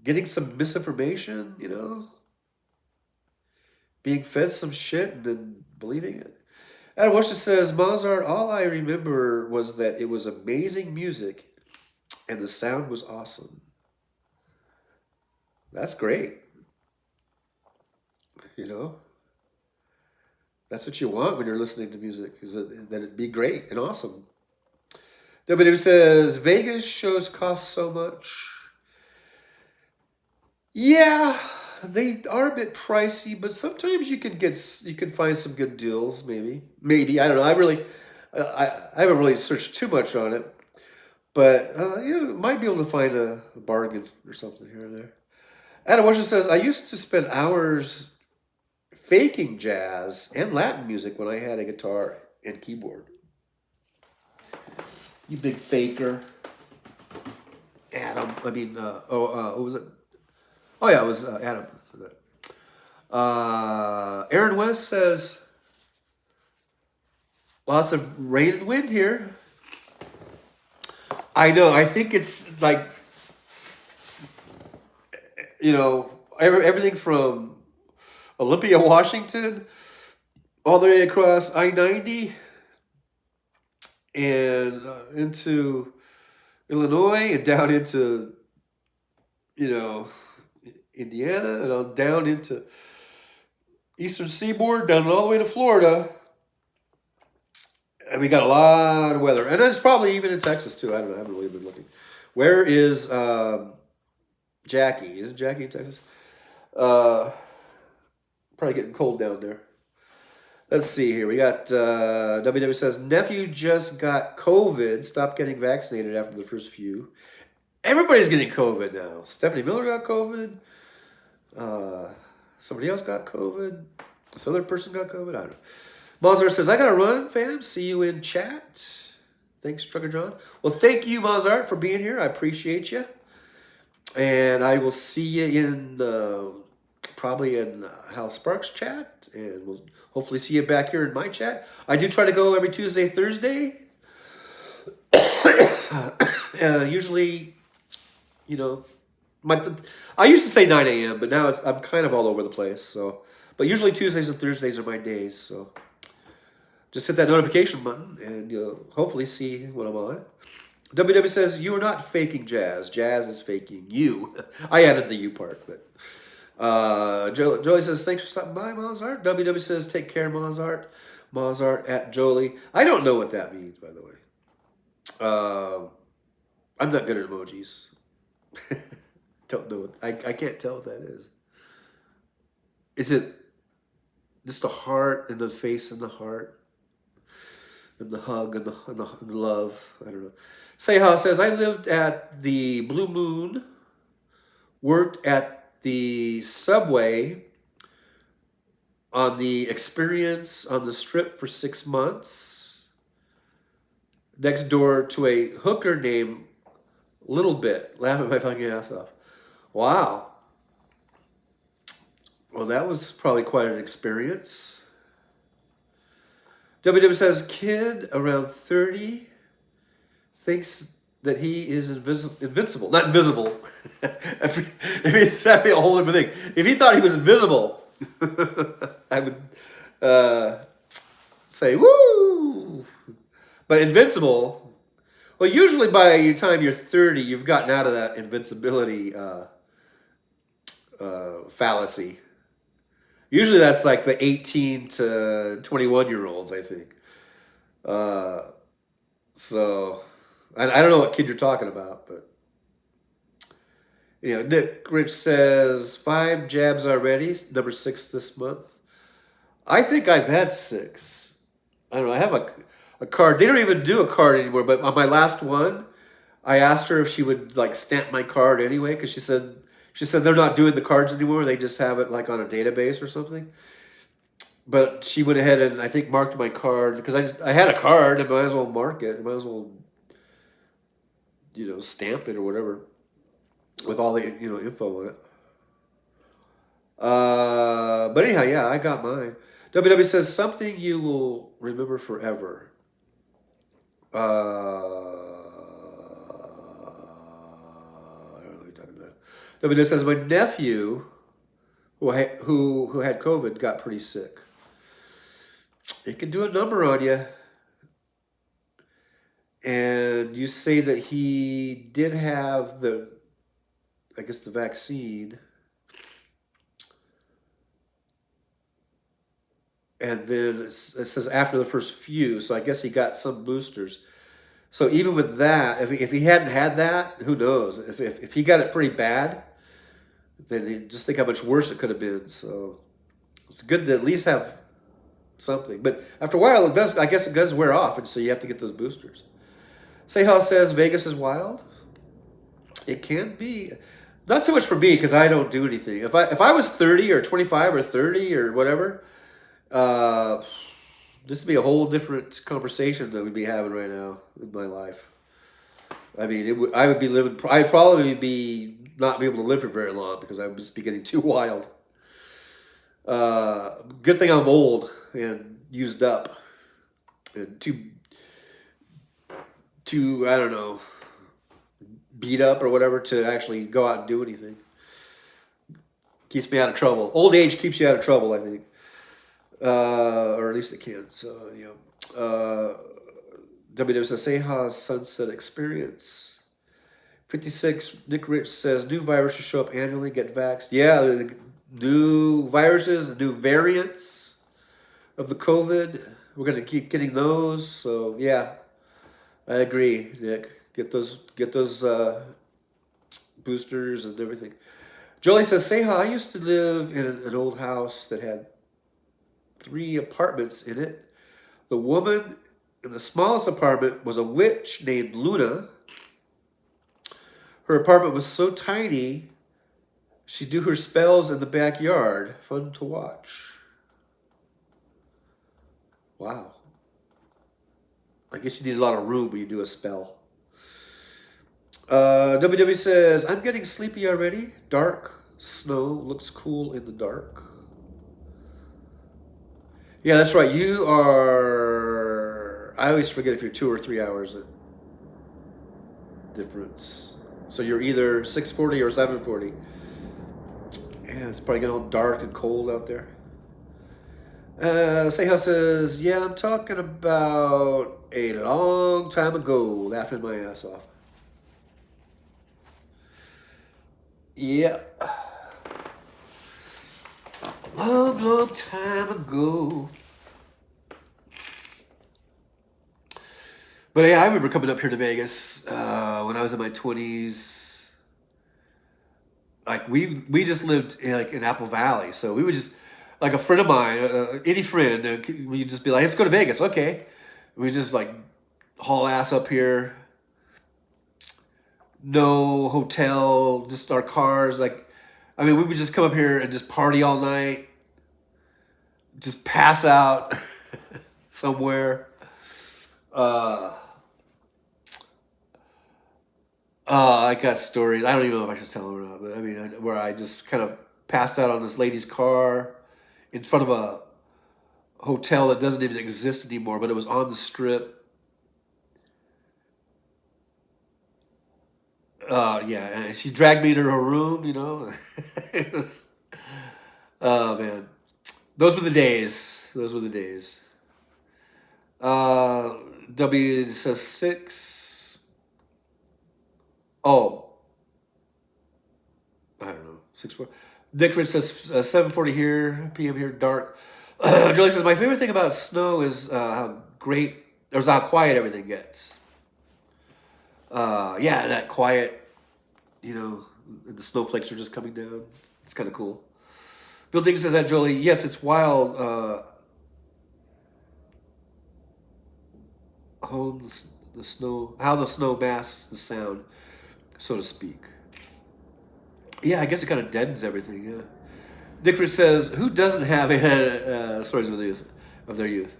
[SPEAKER 2] getting some misinformation, you know? Being fed some shit and then believing it. Adam Washington says, Mozart, all I remember was that it was amazing music and the sound was awesome. That's great. You know? That's what you want when you're listening to music, is that it be great and awesome. WW says Vegas shows cost so much. Yeah, they are a bit pricey, but sometimes you can find some good deals. Maybe I don't know. I haven't really searched too much on it, but you might be able to find a bargain or something here and there. Adam Washington says I used to spend hours faking jazz and Latin music when I had a guitar and keyboard. You big faker, Adam. I mean, what was it? Oh yeah, it was Adam. Aaron West says lots of rain and wind here. I know. I think it's like, everything from Olympia, Washington, all the way across I-90 and into Illinois and down into, Indiana and on down into Eastern Seaboard, down all the way to Florida. And we got a lot of weather. And it's probably even in Texas, too. I don't know. I haven't really been looking. Where is Jackie? Isn't Jackie in Texas? Probably getting cold down there. Let's see here. We got WW says, nephew just got COVID. Stopped getting vaccinated after the first few. Everybody's getting COVID now. Stephanie Miller got COVID. Somebody else got COVID. This other person got COVID. I don't know. Mazar says, I got to run, fam. See you in chat. Thanks, Trucker John. Well, thank you, Mazar, for being here. I appreciate you. And I will see you in probably in Hal Sparks chat. And we'll hopefully see you back here in my chat. I do try to go every Tuesday, Thursday. Usually, I used to say 9 a.m., but now I'm kind of all over the place. So, but usually Tuesdays and Thursdays are my days. So just hit that notification button, and you'll hopefully see when I'm on. WW says, you are not faking jazz. Jazz is faking you. I added the you part, but Jolie says, thanks for stopping by, Mozart. WW says, take care, Mozart. Mozart at Jolie. I don't know what that means, by the way. I'm not good at emojis. Don't know. I can't tell what that is. Is it just a heart and the face and the heart and the hug and the love? I don't know. Sayha says, I lived at the Blue Moon, worked at the subway on the Experience on the Strip for 6 months, next door to a hooker named Little Bit. Laughing my fucking ass off. Wow. Well, that was probably quite an experience. WW says, kid around 30 thinks that he is invincible. Not invisible. That'd be a whole other thing. If he thought he was invisible, I would say, woo! But invincible, well, usually by the time you're 30, you've gotten out of that invincibility fallacy. Usually that's like the 18 to 21-year-olds, I think. So, I don't know what kid you're talking about, but Nick Rich says 5 jabs already, number 6 this month. I think I've had 6. I don't know. I have a card. They don't even do a card anymore, but on my last one, I asked her if she would like stamp my card anyway, because she said they're not doing the cards anymore. They just have it like on a database or something. But she went ahead and I think marked my card because I had a card. I might as well mark it. I might as well, stamp it or whatever with all the info on it. But anyhow, yeah, I got mine. WW says something you will remember forever. I don't know what you're talking about. WW says my nephew, who had COVID, got pretty sick. It can do a number on you. And you say that he did have the vaccine. And then it says after the first few, so I guess he got some boosters. So even with that, if he hadn't had that, who knows? If he got it pretty bad, then just think how much worse it could have been. So it's good to at least have something. But after a while, it does. I guess it does wear off, and so you have to get those boosters. Sehal says Vegas is wild. It can be. Not so much for me because I don't do anything. If I was 30 or 25 or 30 or whatever, this would be a whole different conversation that we'd be having right now in my life. I mean, I would be living. I'd probably be not be able to live for very long because I would just be getting too wild. Good thing I'm old and used up and too I don't know, beat up or whatever to actually go out and do anything. Keeps me out of trouble. Old age keeps you out of trouble, I think. Or at least it can. So, WW says, Seha's Sunset Experience. 56, Nick Rich says, new viruses show up annually, get vaxxed. Yeah, the new viruses, the new variants of the COVID. We're going to keep getting those. So, yeah, I agree, Nick. Get those boosters and everything. Jolie says, Seha, I used to live in an old house that had 3 apartments in it. The woman in the smallest apartment was a witch named Luna. Her apartment was so tiny, she'd do her spells in the backyard. Fun to watch. Wow. I guess you need a lot of room when you do a spell. WW says, I'm getting sleepy already. Dark snow looks cool in the dark. Yeah, that's right. You are... I always forget if you're 2 or 3 hours difference. So you're either 6:40 or 7:40. Yeah, it's probably getting all dark and cold out there. Seha says, yeah, I'm talking about a long time ago, laughing my ass off. Yeah. Long time ago. But yeah, I remember coming up here to Vegas when I was in my 20s. Like we just lived in Apple Valley, so we would just, like a friend of mine, any friend, we'd just be like, let's go to Vegas, okay? We just like haul ass up here. No hotel, just our cars. Like, I mean, we would just come up here and just party all night, just pass out somewhere. I got stories. I don't even know if I should tell them or not, but I mean, where I just kind of passed out on this lady's car in front of a hotel that doesn't even exist anymore, but it was on the strip. Yeah, and she dragged me to her room, It was, oh, man. Those were the days. Those were the days. W says 6. Oh. I don't know. 6:4. Nick Rich says 7:40 here, PM here, dark. Julie says, my favorite thing about snow is how quiet everything gets. Yeah, that quiet, the snowflakes are just coming down. It's kind of cool. Bill Diggins says that, Jolie. Yes, it's wild. How the snow masks the sound, so to speak. Yeah, I guess it kind of deadens everything. Yeah. Nick Rich says, who doesn't have stories of their youth?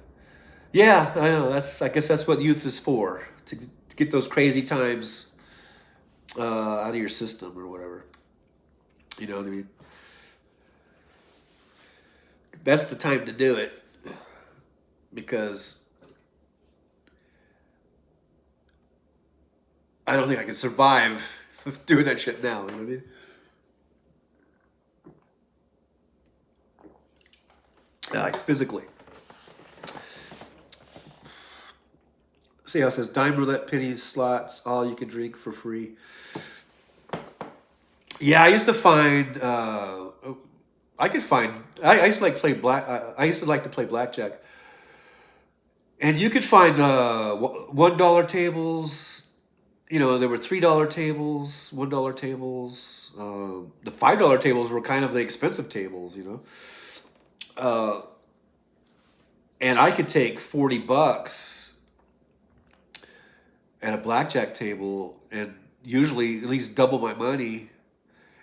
[SPEAKER 2] Yeah, I know. I guess that's what youth is for, to get those crazy times out of your system or whatever. You know what I mean? That's the time to do it, because I don't think I can survive doing that shit now. You know what I mean? Like physically. See how it says dime roulette, pennies, slots, all you can drink for free. Yeah, I used to find. I used to like to play blackjack And you could find $1 tables. You know, there were $3 tables, $1 tables. The $5 tables were kind of the expensive tables. You know, and I could take $40 at a blackjack table and usually at least double my money.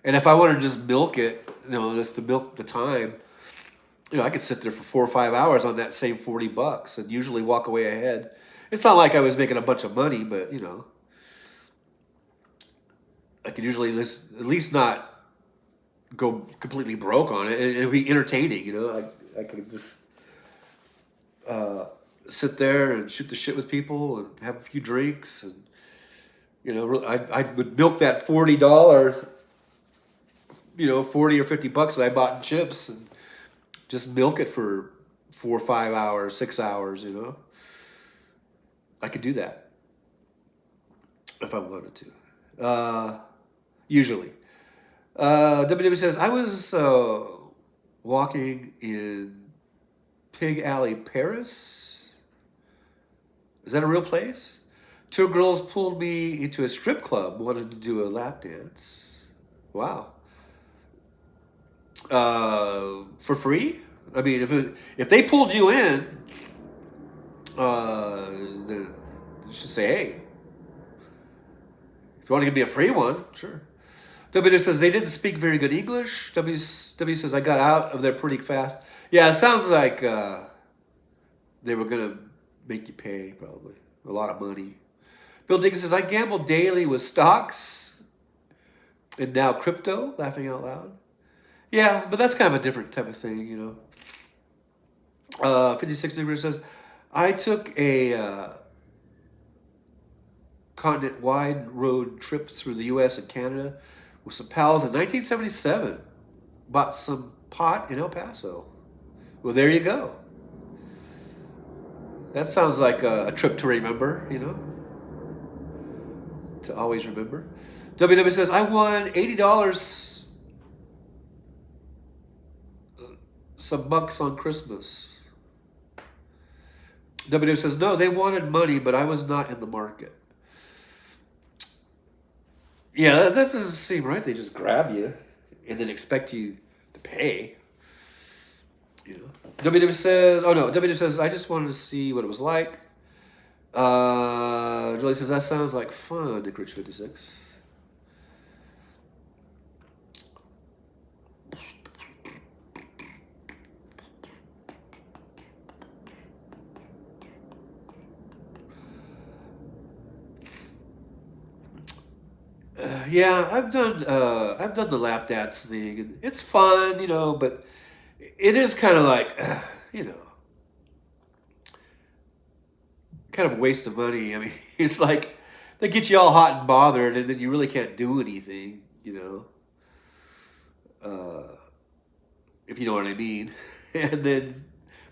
[SPEAKER 2] And if I wanted to just milk it, you know, just to milk the time, you know, I could sit there for 4 or 5 hours on that same $40 and usually walk away ahead. It's not like I was making a bunch of money, but you know, I could usually at least not go completely broke on it. It'd be entertaining, you know. I could just sit there and shoot the shit with people and have a few drinks, and you know, I would milk that $40, you know, 40 or $50 that I bought in chips, and just milk it for 4 or 5 hours, 6 hours, you know. I could do that if I wanted to. Usually. WW says, I was walking in Pig Alley, Paris. Is that a real place? Two girls pulled me into a strip club, wanted to do a lap dance. Wow. For free? I mean, if they pulled you in, then you should say, hey, if you want to give me a free one, sure. W says they didn't speak very good English. W says I got out of there pretty fast. Yeah, it sounds like they were gonna make you pay probably a lot of money. Bill Dickens says I gamble daily with stocks and now crypto. Laughing out loud. Yeah, but that's kind of a different type of thing, you know. 56 Degree says I took a continent-wide road trip through the U.S. and Canada with some pals in 1977. Bought some pot in El Paso. Well, there you go. That sounds like a trip to remember, you know? To always remember. WW says, I won $80 some bucks on Christmas. WW says, no, they wanted money, but I was not in the market. Yeah, that doesn't seem right. They just grab you and then expect you to pay. You know. WW says, oh no, WW says, I just wanted to see what it was like. Julie says, that sounds like fun, Nick Rich 56. Yeah, I've done the lap dance thing, and it's fun, you know, but it is kind of like, you know, kind of a waste of money. I mean, it's like they get you all hot and bothered, and then you really can't do anything, you know, if you know what I mean. And then,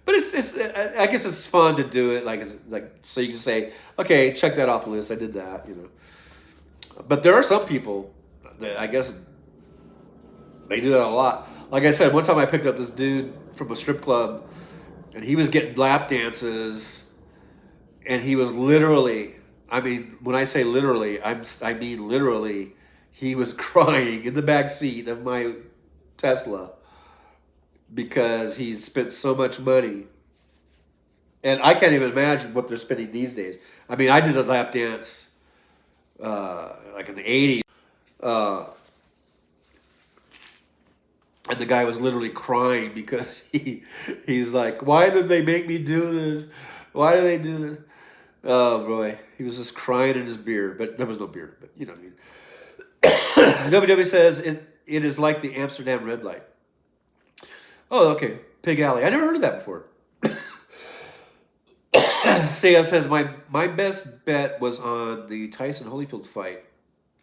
[SPEAKER 2] but it's I guess it's fun to do it, like so you can say, okay, check that off the list. I did that, you know. But there are some people that I guess they do that a lot. Like I said, one time I picked up this dude from a strip club, and he was getting lap dances, and he was literally, I mean, when I say literally, I mean literally, he was crying in the back seat of my Tesla because he spent so much money. And I can't even imagine what they're spending these days. I mean, I did a lap dance like in the 80s. And the guy was literally crying because he's like, why did they make me do this? Why do they do this? Oh boy, he was just crying in his beer, but there was no beer, but you know what I mean. WW says it is like the Amsterdam red light. Oh, okay, Pig Alley. I never heard of that before. Saya says my best bet was on the Tyson Holyfield fight.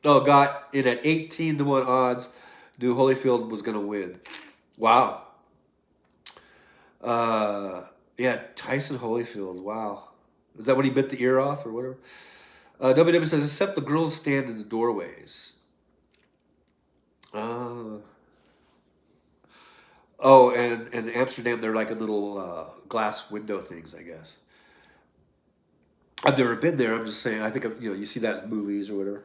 [SPEAKER 2] Oh, got it at 18-1 odds. Knew Holyfield was gonna win. Wow. Yeah, Tyson Holyfield. Wow. Is that when he bit the ear off or whatever? WW says, except the girls stand in the doorways. Oh, and in Amsterdam, they're like a little glass window things, I guess. I've never been there. I'm just saying. I think you see that in movies or whatever.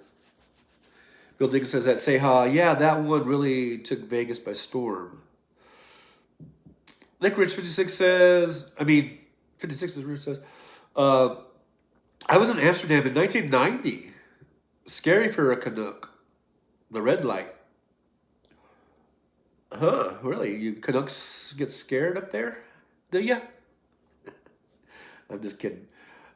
[SPEAKER 2] Bill Dickens says that. Say ha. Yeah, that one really took Vegas by storm. Nick Rich 56 says. 56 is Rich says. I was in Amsterdam in 1990. Scary for a Canuck. The red light. Huh? Really? You Canucks get scared up there? Do ya? I'm just kidding.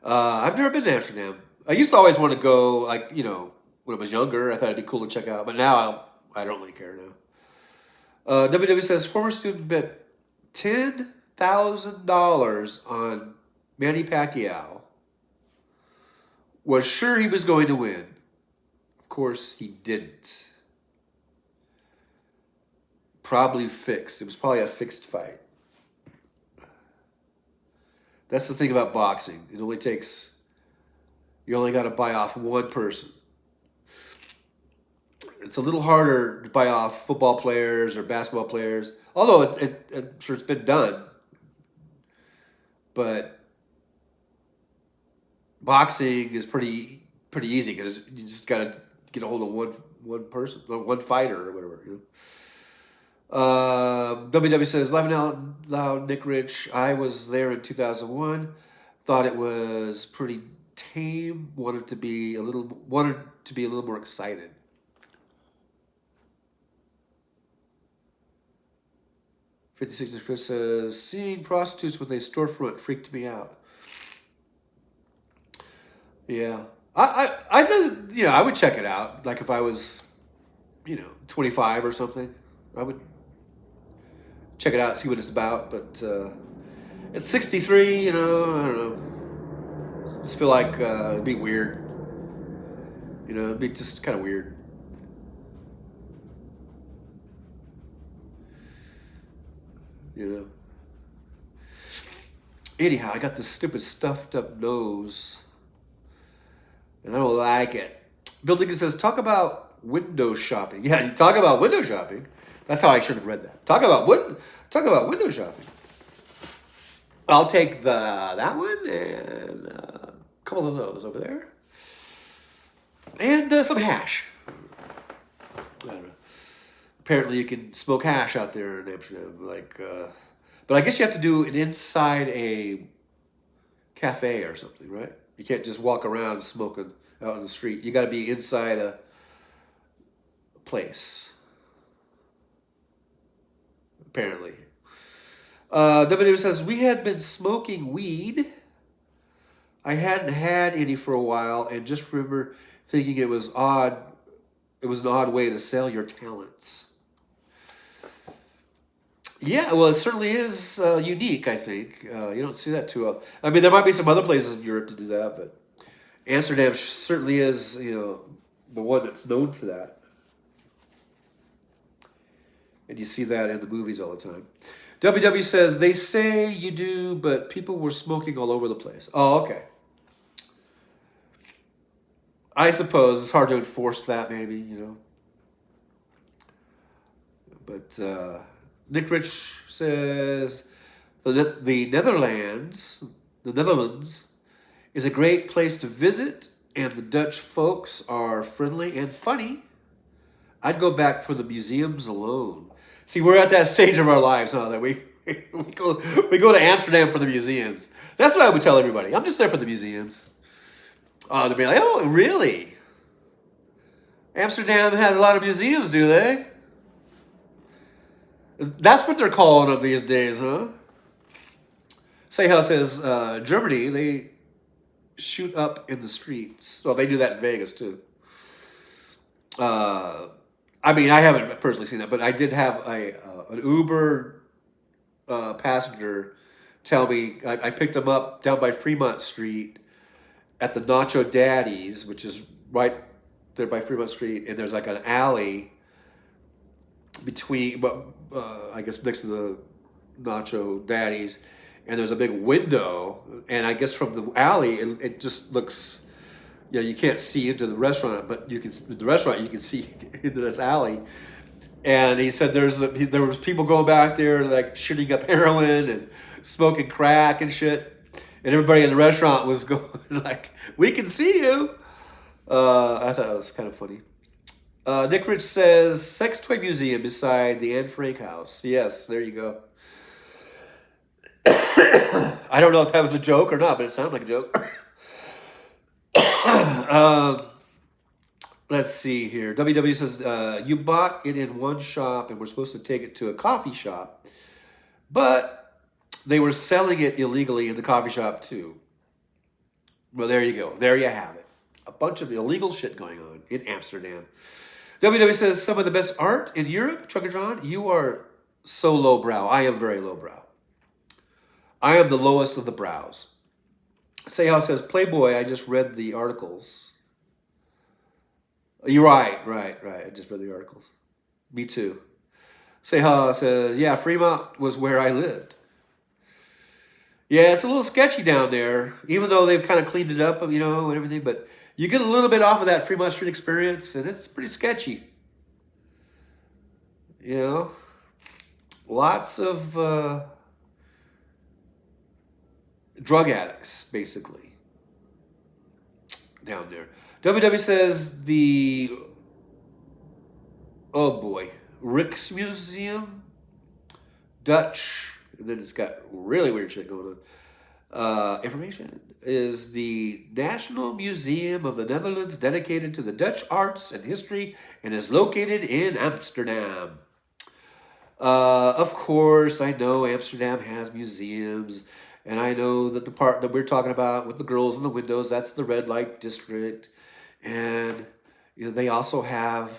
[SPEAKER 2] I've never been to Amsterdam. I used to always want to go, like, when I was younger. I thought it'd be cool to check out, but now I don't really care now. WW says former student bet $10,000 on Manny Pacquiao. Was sure he was going to win. Of course, he didn't. Probably fixed. It was probably a fixed fight. That's the thing about boxing. You only got to buy off one person. It's a little harder to buy off football players or basketball players, although I'm sure it's been done. But boxing is pretty easy because you just got to get a hold of one person, one fighter or whatever. WW says, laughing out loud, Nick Rich. I was there in 2001. Thought it was pretty tame. Wanted to be a little more excited. $56 Chris says, seeing prostitutes with a storefront freaked me out. Yeah, I think I would check it out. Like if I was, 25 or something, I would check it out, see what it's about. But at 63, I don't know. I just feel like it'd be weird. It'd be just kind of weird. Anyhow, I got this stupid stuffed up nose, and I don't like it. Bill Dickens says, talk about window shopping. Yeah, you talk about window shopping. That's how I should have read that. Talk about window shopping. I'll take that one and a couple of those over there. And some hash. I don't know. Apparently you can smoke hash out there in Amsterdam. But I guess you have to do it inside a cafe or something, right? You can't just walk around smoking out in the street. You got to be inside a place. Apparently. WW says, we had been smoking weed. I hadn't had any for a while and just remember thinking it was odd. It was an odd way to sell your talents. Yeah, well, it certainly is unique, I think. You don't see that too often. There might be some other places in Europe to do that, but Amsterdam certainly is, the one that's known for that. And you see that in the movies all the time. WW says, they say you do, but people were smoking all over the place. Oh, okay. I suppose it's hard to enforce that, maybe, But Nick Rich says, the Netherlands is a great place to visit, and the Dutch folks are friendly and funny. I'd go back for the museums alone. See, we're at that stage of our lives, huh? That we go to Amsterdam for the museums. That's what I would tell everybody. I'm just there for the museums. They'd be like, oh, really? Amsterdam has a lot of museums, do they? That's what they're calling them these days, huh? Sayhouse says, Germany, they shoot up in the streets. Well, they do that in Vegas, too. I haven't personally seen that, but I did have an Uber passenger tell me, I picked him up down by Fremont Street at the Nacho Daddies, which is right there by Fremont Street, and there's like an alley between, I guess next to the Nacho Daddies, and there's a big window, and I guess from the alley, it just looks, you can't see into the restaurant, but you can see into this alley. And he said there was people going back there like shooting up heroin and smoking crack and shit. and everybody in the restaurant was going like, "We can see you." I thought it was kind of funny. Nick Rich says, "Sex toy museum beside the Anne Frank house." Yes, there you go. I don't know if that was a joke or not, but it sounded like a joke. um, let's see here. WW says, "You bought it in one shop and were supposed to take it to a coffee shop, but they were selling it illegally in the coffee shop too." Well, there you go. There you have it. A bunch of illegal shit going on in Amsterdam. WW says, "Some of the best art in Europe." Trucker John, you are so lowbrow. I am very lowbrow. I am the lowest of the brows. Say How says, "Playboy, I just read the articles." You're right. I just read the articles. Me too. Say How says, "Yeah, Fremont was where I lived." Yeah, it's a little sketchy down there, even though they've kind of cleaned it up, and everything. But you get a little bit off of that Fremont Street experience, and it's pretty sketchy. Lots of drug addicts, basically, down there. WW says oh boy, Rijksmuseum, Dutch, and then it's got really weird shit going on. Information is the National Museum of the Netherlands, dedicated to the Dutch arts and history, and is located in Amsterdam. Of course, I know Amsterdam has museums, and I know that the part that we're talking about with the girls in the windows, that's the red light district, and they also have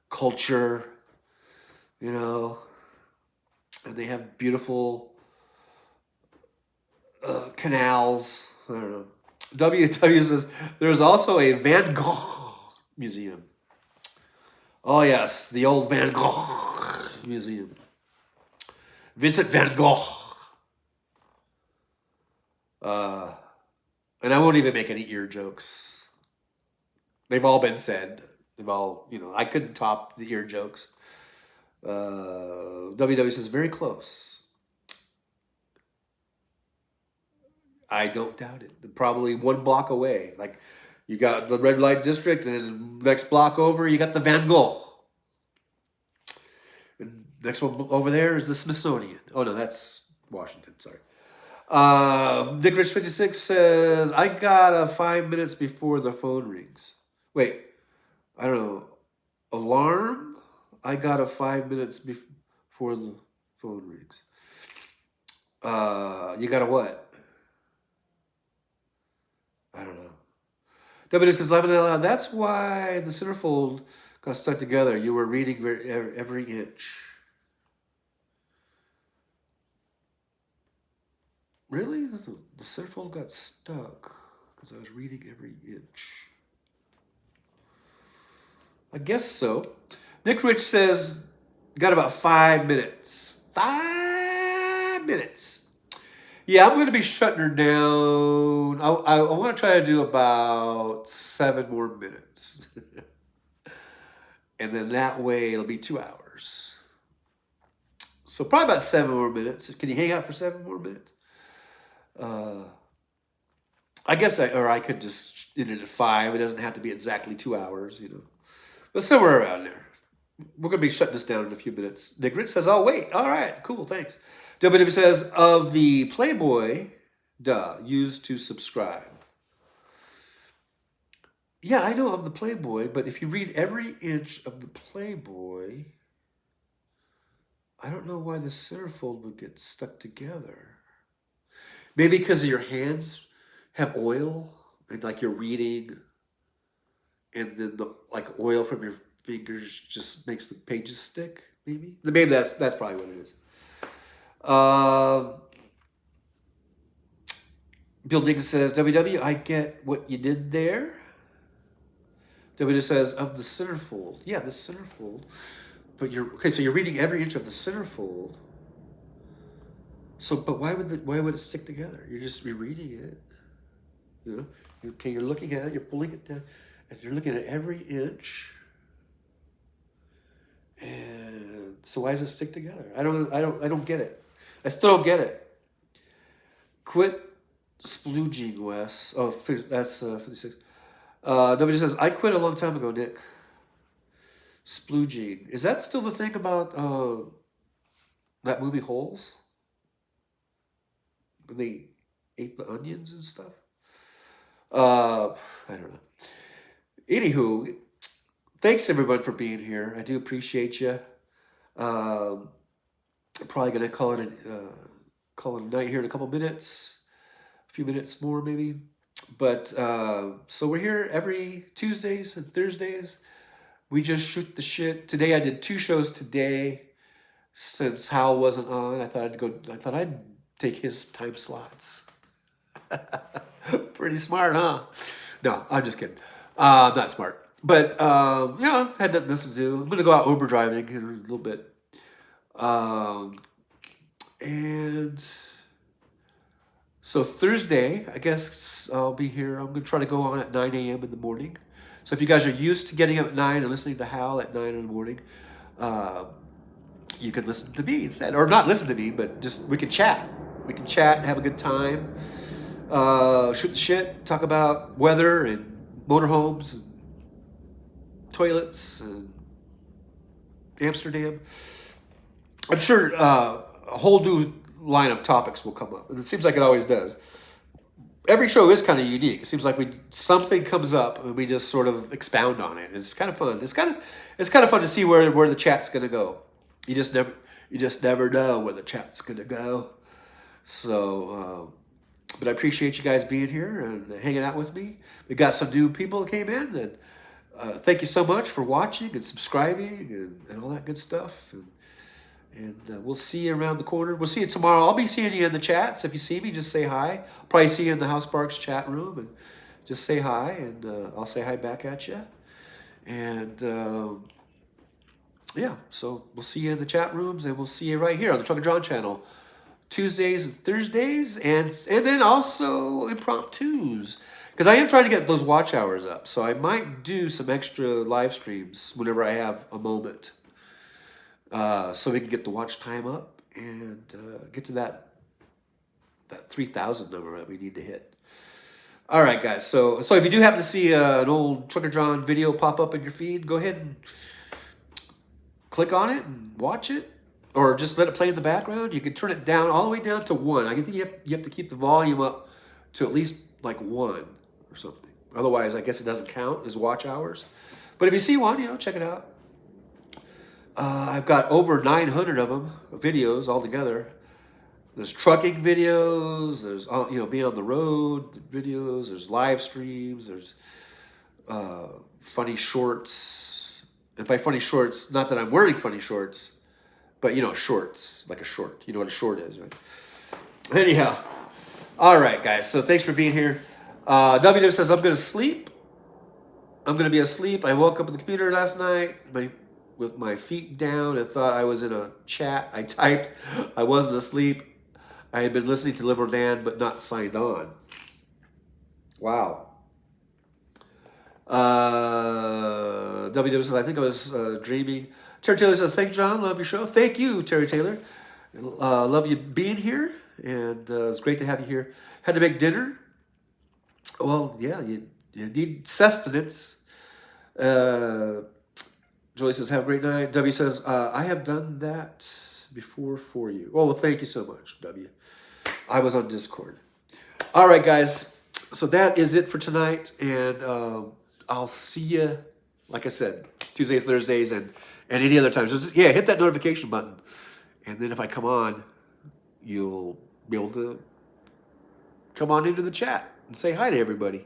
[SPEAKER 2] culture, and they have beautiful canals. I don't know. WW says there's also a Van Gogh museum. Oh yes, the old Van Gogh museum. Vincent van Gogh. And I won't even make any ear jokes. They've all been said. They've all, I couldn't top the ear jokes. WW says very close. I don't doubt it. Probably one block away. Like, you got the red light district, and then next block over, you got the Van Gogh. And next one over there is the Smithsonian. Oh no, that's Washington. Sorry. Nick Rich 56 says, "I got 5 minutes before the phone rings." Wait, I don't know. Alarm? I got 5 minutes before the phone rings. You got a what? I don't know. W says, "Laughing out loud. That's why the centerfold got stuck together. You were reading every inch." Really? The centerfold got stuck because I was reading every inch. I guess so. Nick Rich says, "Got about 5 minutes." 5 minutes. Yeah, I'm going to be shutting her down. I want to try to do about 7 more minutes. And then that way it'll be 2 hours. So probably about 7 more minutes. Can you hang out for 7 more minutes? I guess I could just end it at 5. It doesn't have to be exactly 2 hours, But somewhere around there. We're going to be shutting this down in a few minutes. Nick Rich says, "Oh, wait. All right. Cool. Thanks." WW says, "Of the Playboy, used to subscribe." Yeah, I know of the Playboy, but if you read every inch of the Playboy, I don't know why the centerfold would get stuck together. Maybe because your hands have oil, and like you're reading, and then the oil from your fingers just makes the pages stick. Maybe that's probably what it is. Bill Dickens says, "WW, I get what you did there." W says, "Of the centerfold." Yeah, the centerfold. But so you're reading every inch of the centerfold. So, but why would it stick together? You're just rereading it. Okay, you're looking at it, you're pulling it down, and you're looking at every inch. And so why does it stick together? I don't get it. I still don't get it. Quit Splooging, Wes. Oh, that's 56. W says, I quit a long time ago, Nick. Splooging. Is that still the thing about that movie Holes? When they ate the onions and stuff? I don't know. Anywho, thanks everyone for being here. I do appreciate you. I'm probably gonna call it a night here in a couple minutes, a few minutes more maybe. But so we're here every Tuesdays and Thursdays. We just shoot the shit. Today I did 2 shows today since Hal wasn't on. I thought I'd take his time slots. Pretty smart, huh? No, I'm just kidding. Not smart. But had nothing else to do. I'm gonna go out Uber driving in a little bit. And so Thursday, I guess I'll be here. I'm gonna try to go on at 9 a.m. in the morning. So if you guys are used to getting up at 9 and listening to Hal at 9 in the morning, you can listen to me instead, or not listen to me, but just we can chat. We can chat and have a good time. Shoot the shit, talk about weather and motorhomes and toilets and Amsterdam. I'm sure a whole new line of topics will come up, and it seems like it always does. Every show is kind of unique. It seems like something comes up and we just sort of expound on it. It's kind of fun. It's kind of fun to see where the chat's gonna go. You just never know where the chat's gonna go. So, but I appreciate you guys being here and hanging out with me. We got some new people that came in, and thank you so much for watching and subscribing and all that good stuff. And we'll see you around the corner. We'll see you tomorrow. I'll be seeing you in the chats. If you see me, just say hi. I'll probably see you in the Hal Sparks chat room, and just say hi, and I'll say hi back at you. And so we'll see you in the chat rooms, and we'll see you right here on the Trucker John channel, Tuesdays and Thursdays, and then also impromptus. Because I am trying to get those watch hours up, so I might do some extra live streams whenever I have a moment. So we can get the watch time up and get to that 3,000 number that we need to hit. All right, guys. So if you do happen to see an old Trucker John video pop up in your feed, go ahead and click on it and watch it, or just let it play in the background. You can turn it down all the way down to 1. I think you have to keep the volume up to at least like 1 or something. Otherwise, I guess it doesn't count as watch hours. But if you see one, check it out. I've got over 900 of them, videos altogether. There's trucking videos, there's being on the road videos, there's live streams, there's funny shorts. And by funny shorts, not that I'm wearing funny shorts, but shorts, like a short. You know what a short is, right? Anyhow, all right, guys. So thanks for being here. W says, I'm going to sleep. I'm going to be asleep. I woke up in the computer last night with my feet down and thought I was in a chat. I typed. I wasn't asleep. I had been listening to Liberal Dan, but not signed on. Wow. W says, I think I was dreaming. Terry Taylor says, thank you, John. Love your show. Thank you, Terry Taylor. Love you being here. And it's great to have you here. Had to make dinner. Well, yeah, you need sustenance. Joy says, have a great night. W says, I have done that before for you. Oh, well, thank you so much, W. I was on Discord. All right, guys. So that is it for tonight. And I'll see you, like I said, Tuesday, Thursdays, and any other times. So just, hit that notification button. And then if I come on, you'll be able to come on into the chat and say hi to everybody.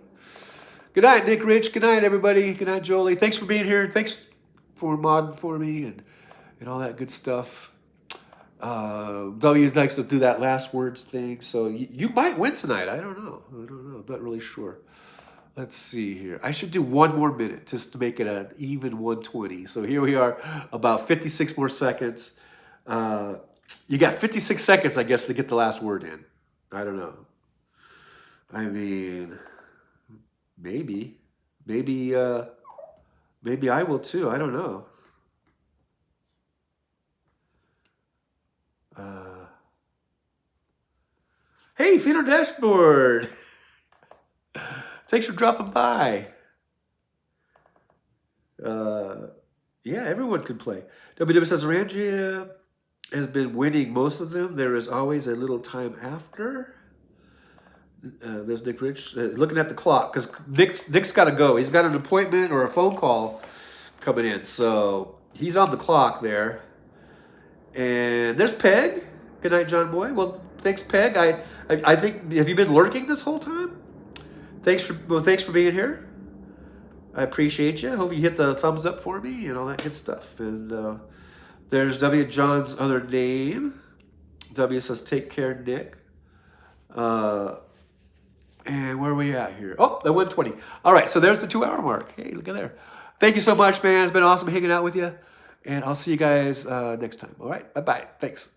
[SPEAKER 2] Good night, Nick Rich. Good night, everybody. Good night, Jolie. Thanks for being here. Thanks for modding for me and all that good stuff. W likes to do that last words thing, so you might win tonight. I don't know. I'm not really sure. Let's see here. I should do 1 more minute just to make it an even 120. So here we are, about 56 more seconds. You got 56 seconds, I guess, to get the last word in. I don't know. I mean, maybe I will too. I don't know. Hey, Feeder Dashboard. Thanks for dropping by. Yeah, everyone can play. WW says Rangia has been winning most of them. There is always a little time after. There's Nick Rich looking at the clock because Nick's got to go. He's got an appointment or a phone call coming in, so he's on the clock there. And there's Peg. Good night, John Boy. Well, thanks, Peg. I think, have you been lurking this whole time? Thanks for being here. I appreciate you. Hope you hit the thumbs up for me and all that good stuff. And there's W. John's other name. W says, take care, Nick. And where are we at here? Oh, the 120. All right, so there's the 2-hour mark. Hey, look at there. Thank you so much, man. It's been awesome hanging out with you. And I'll see you guys next time. All right, bye-bye. Thanks.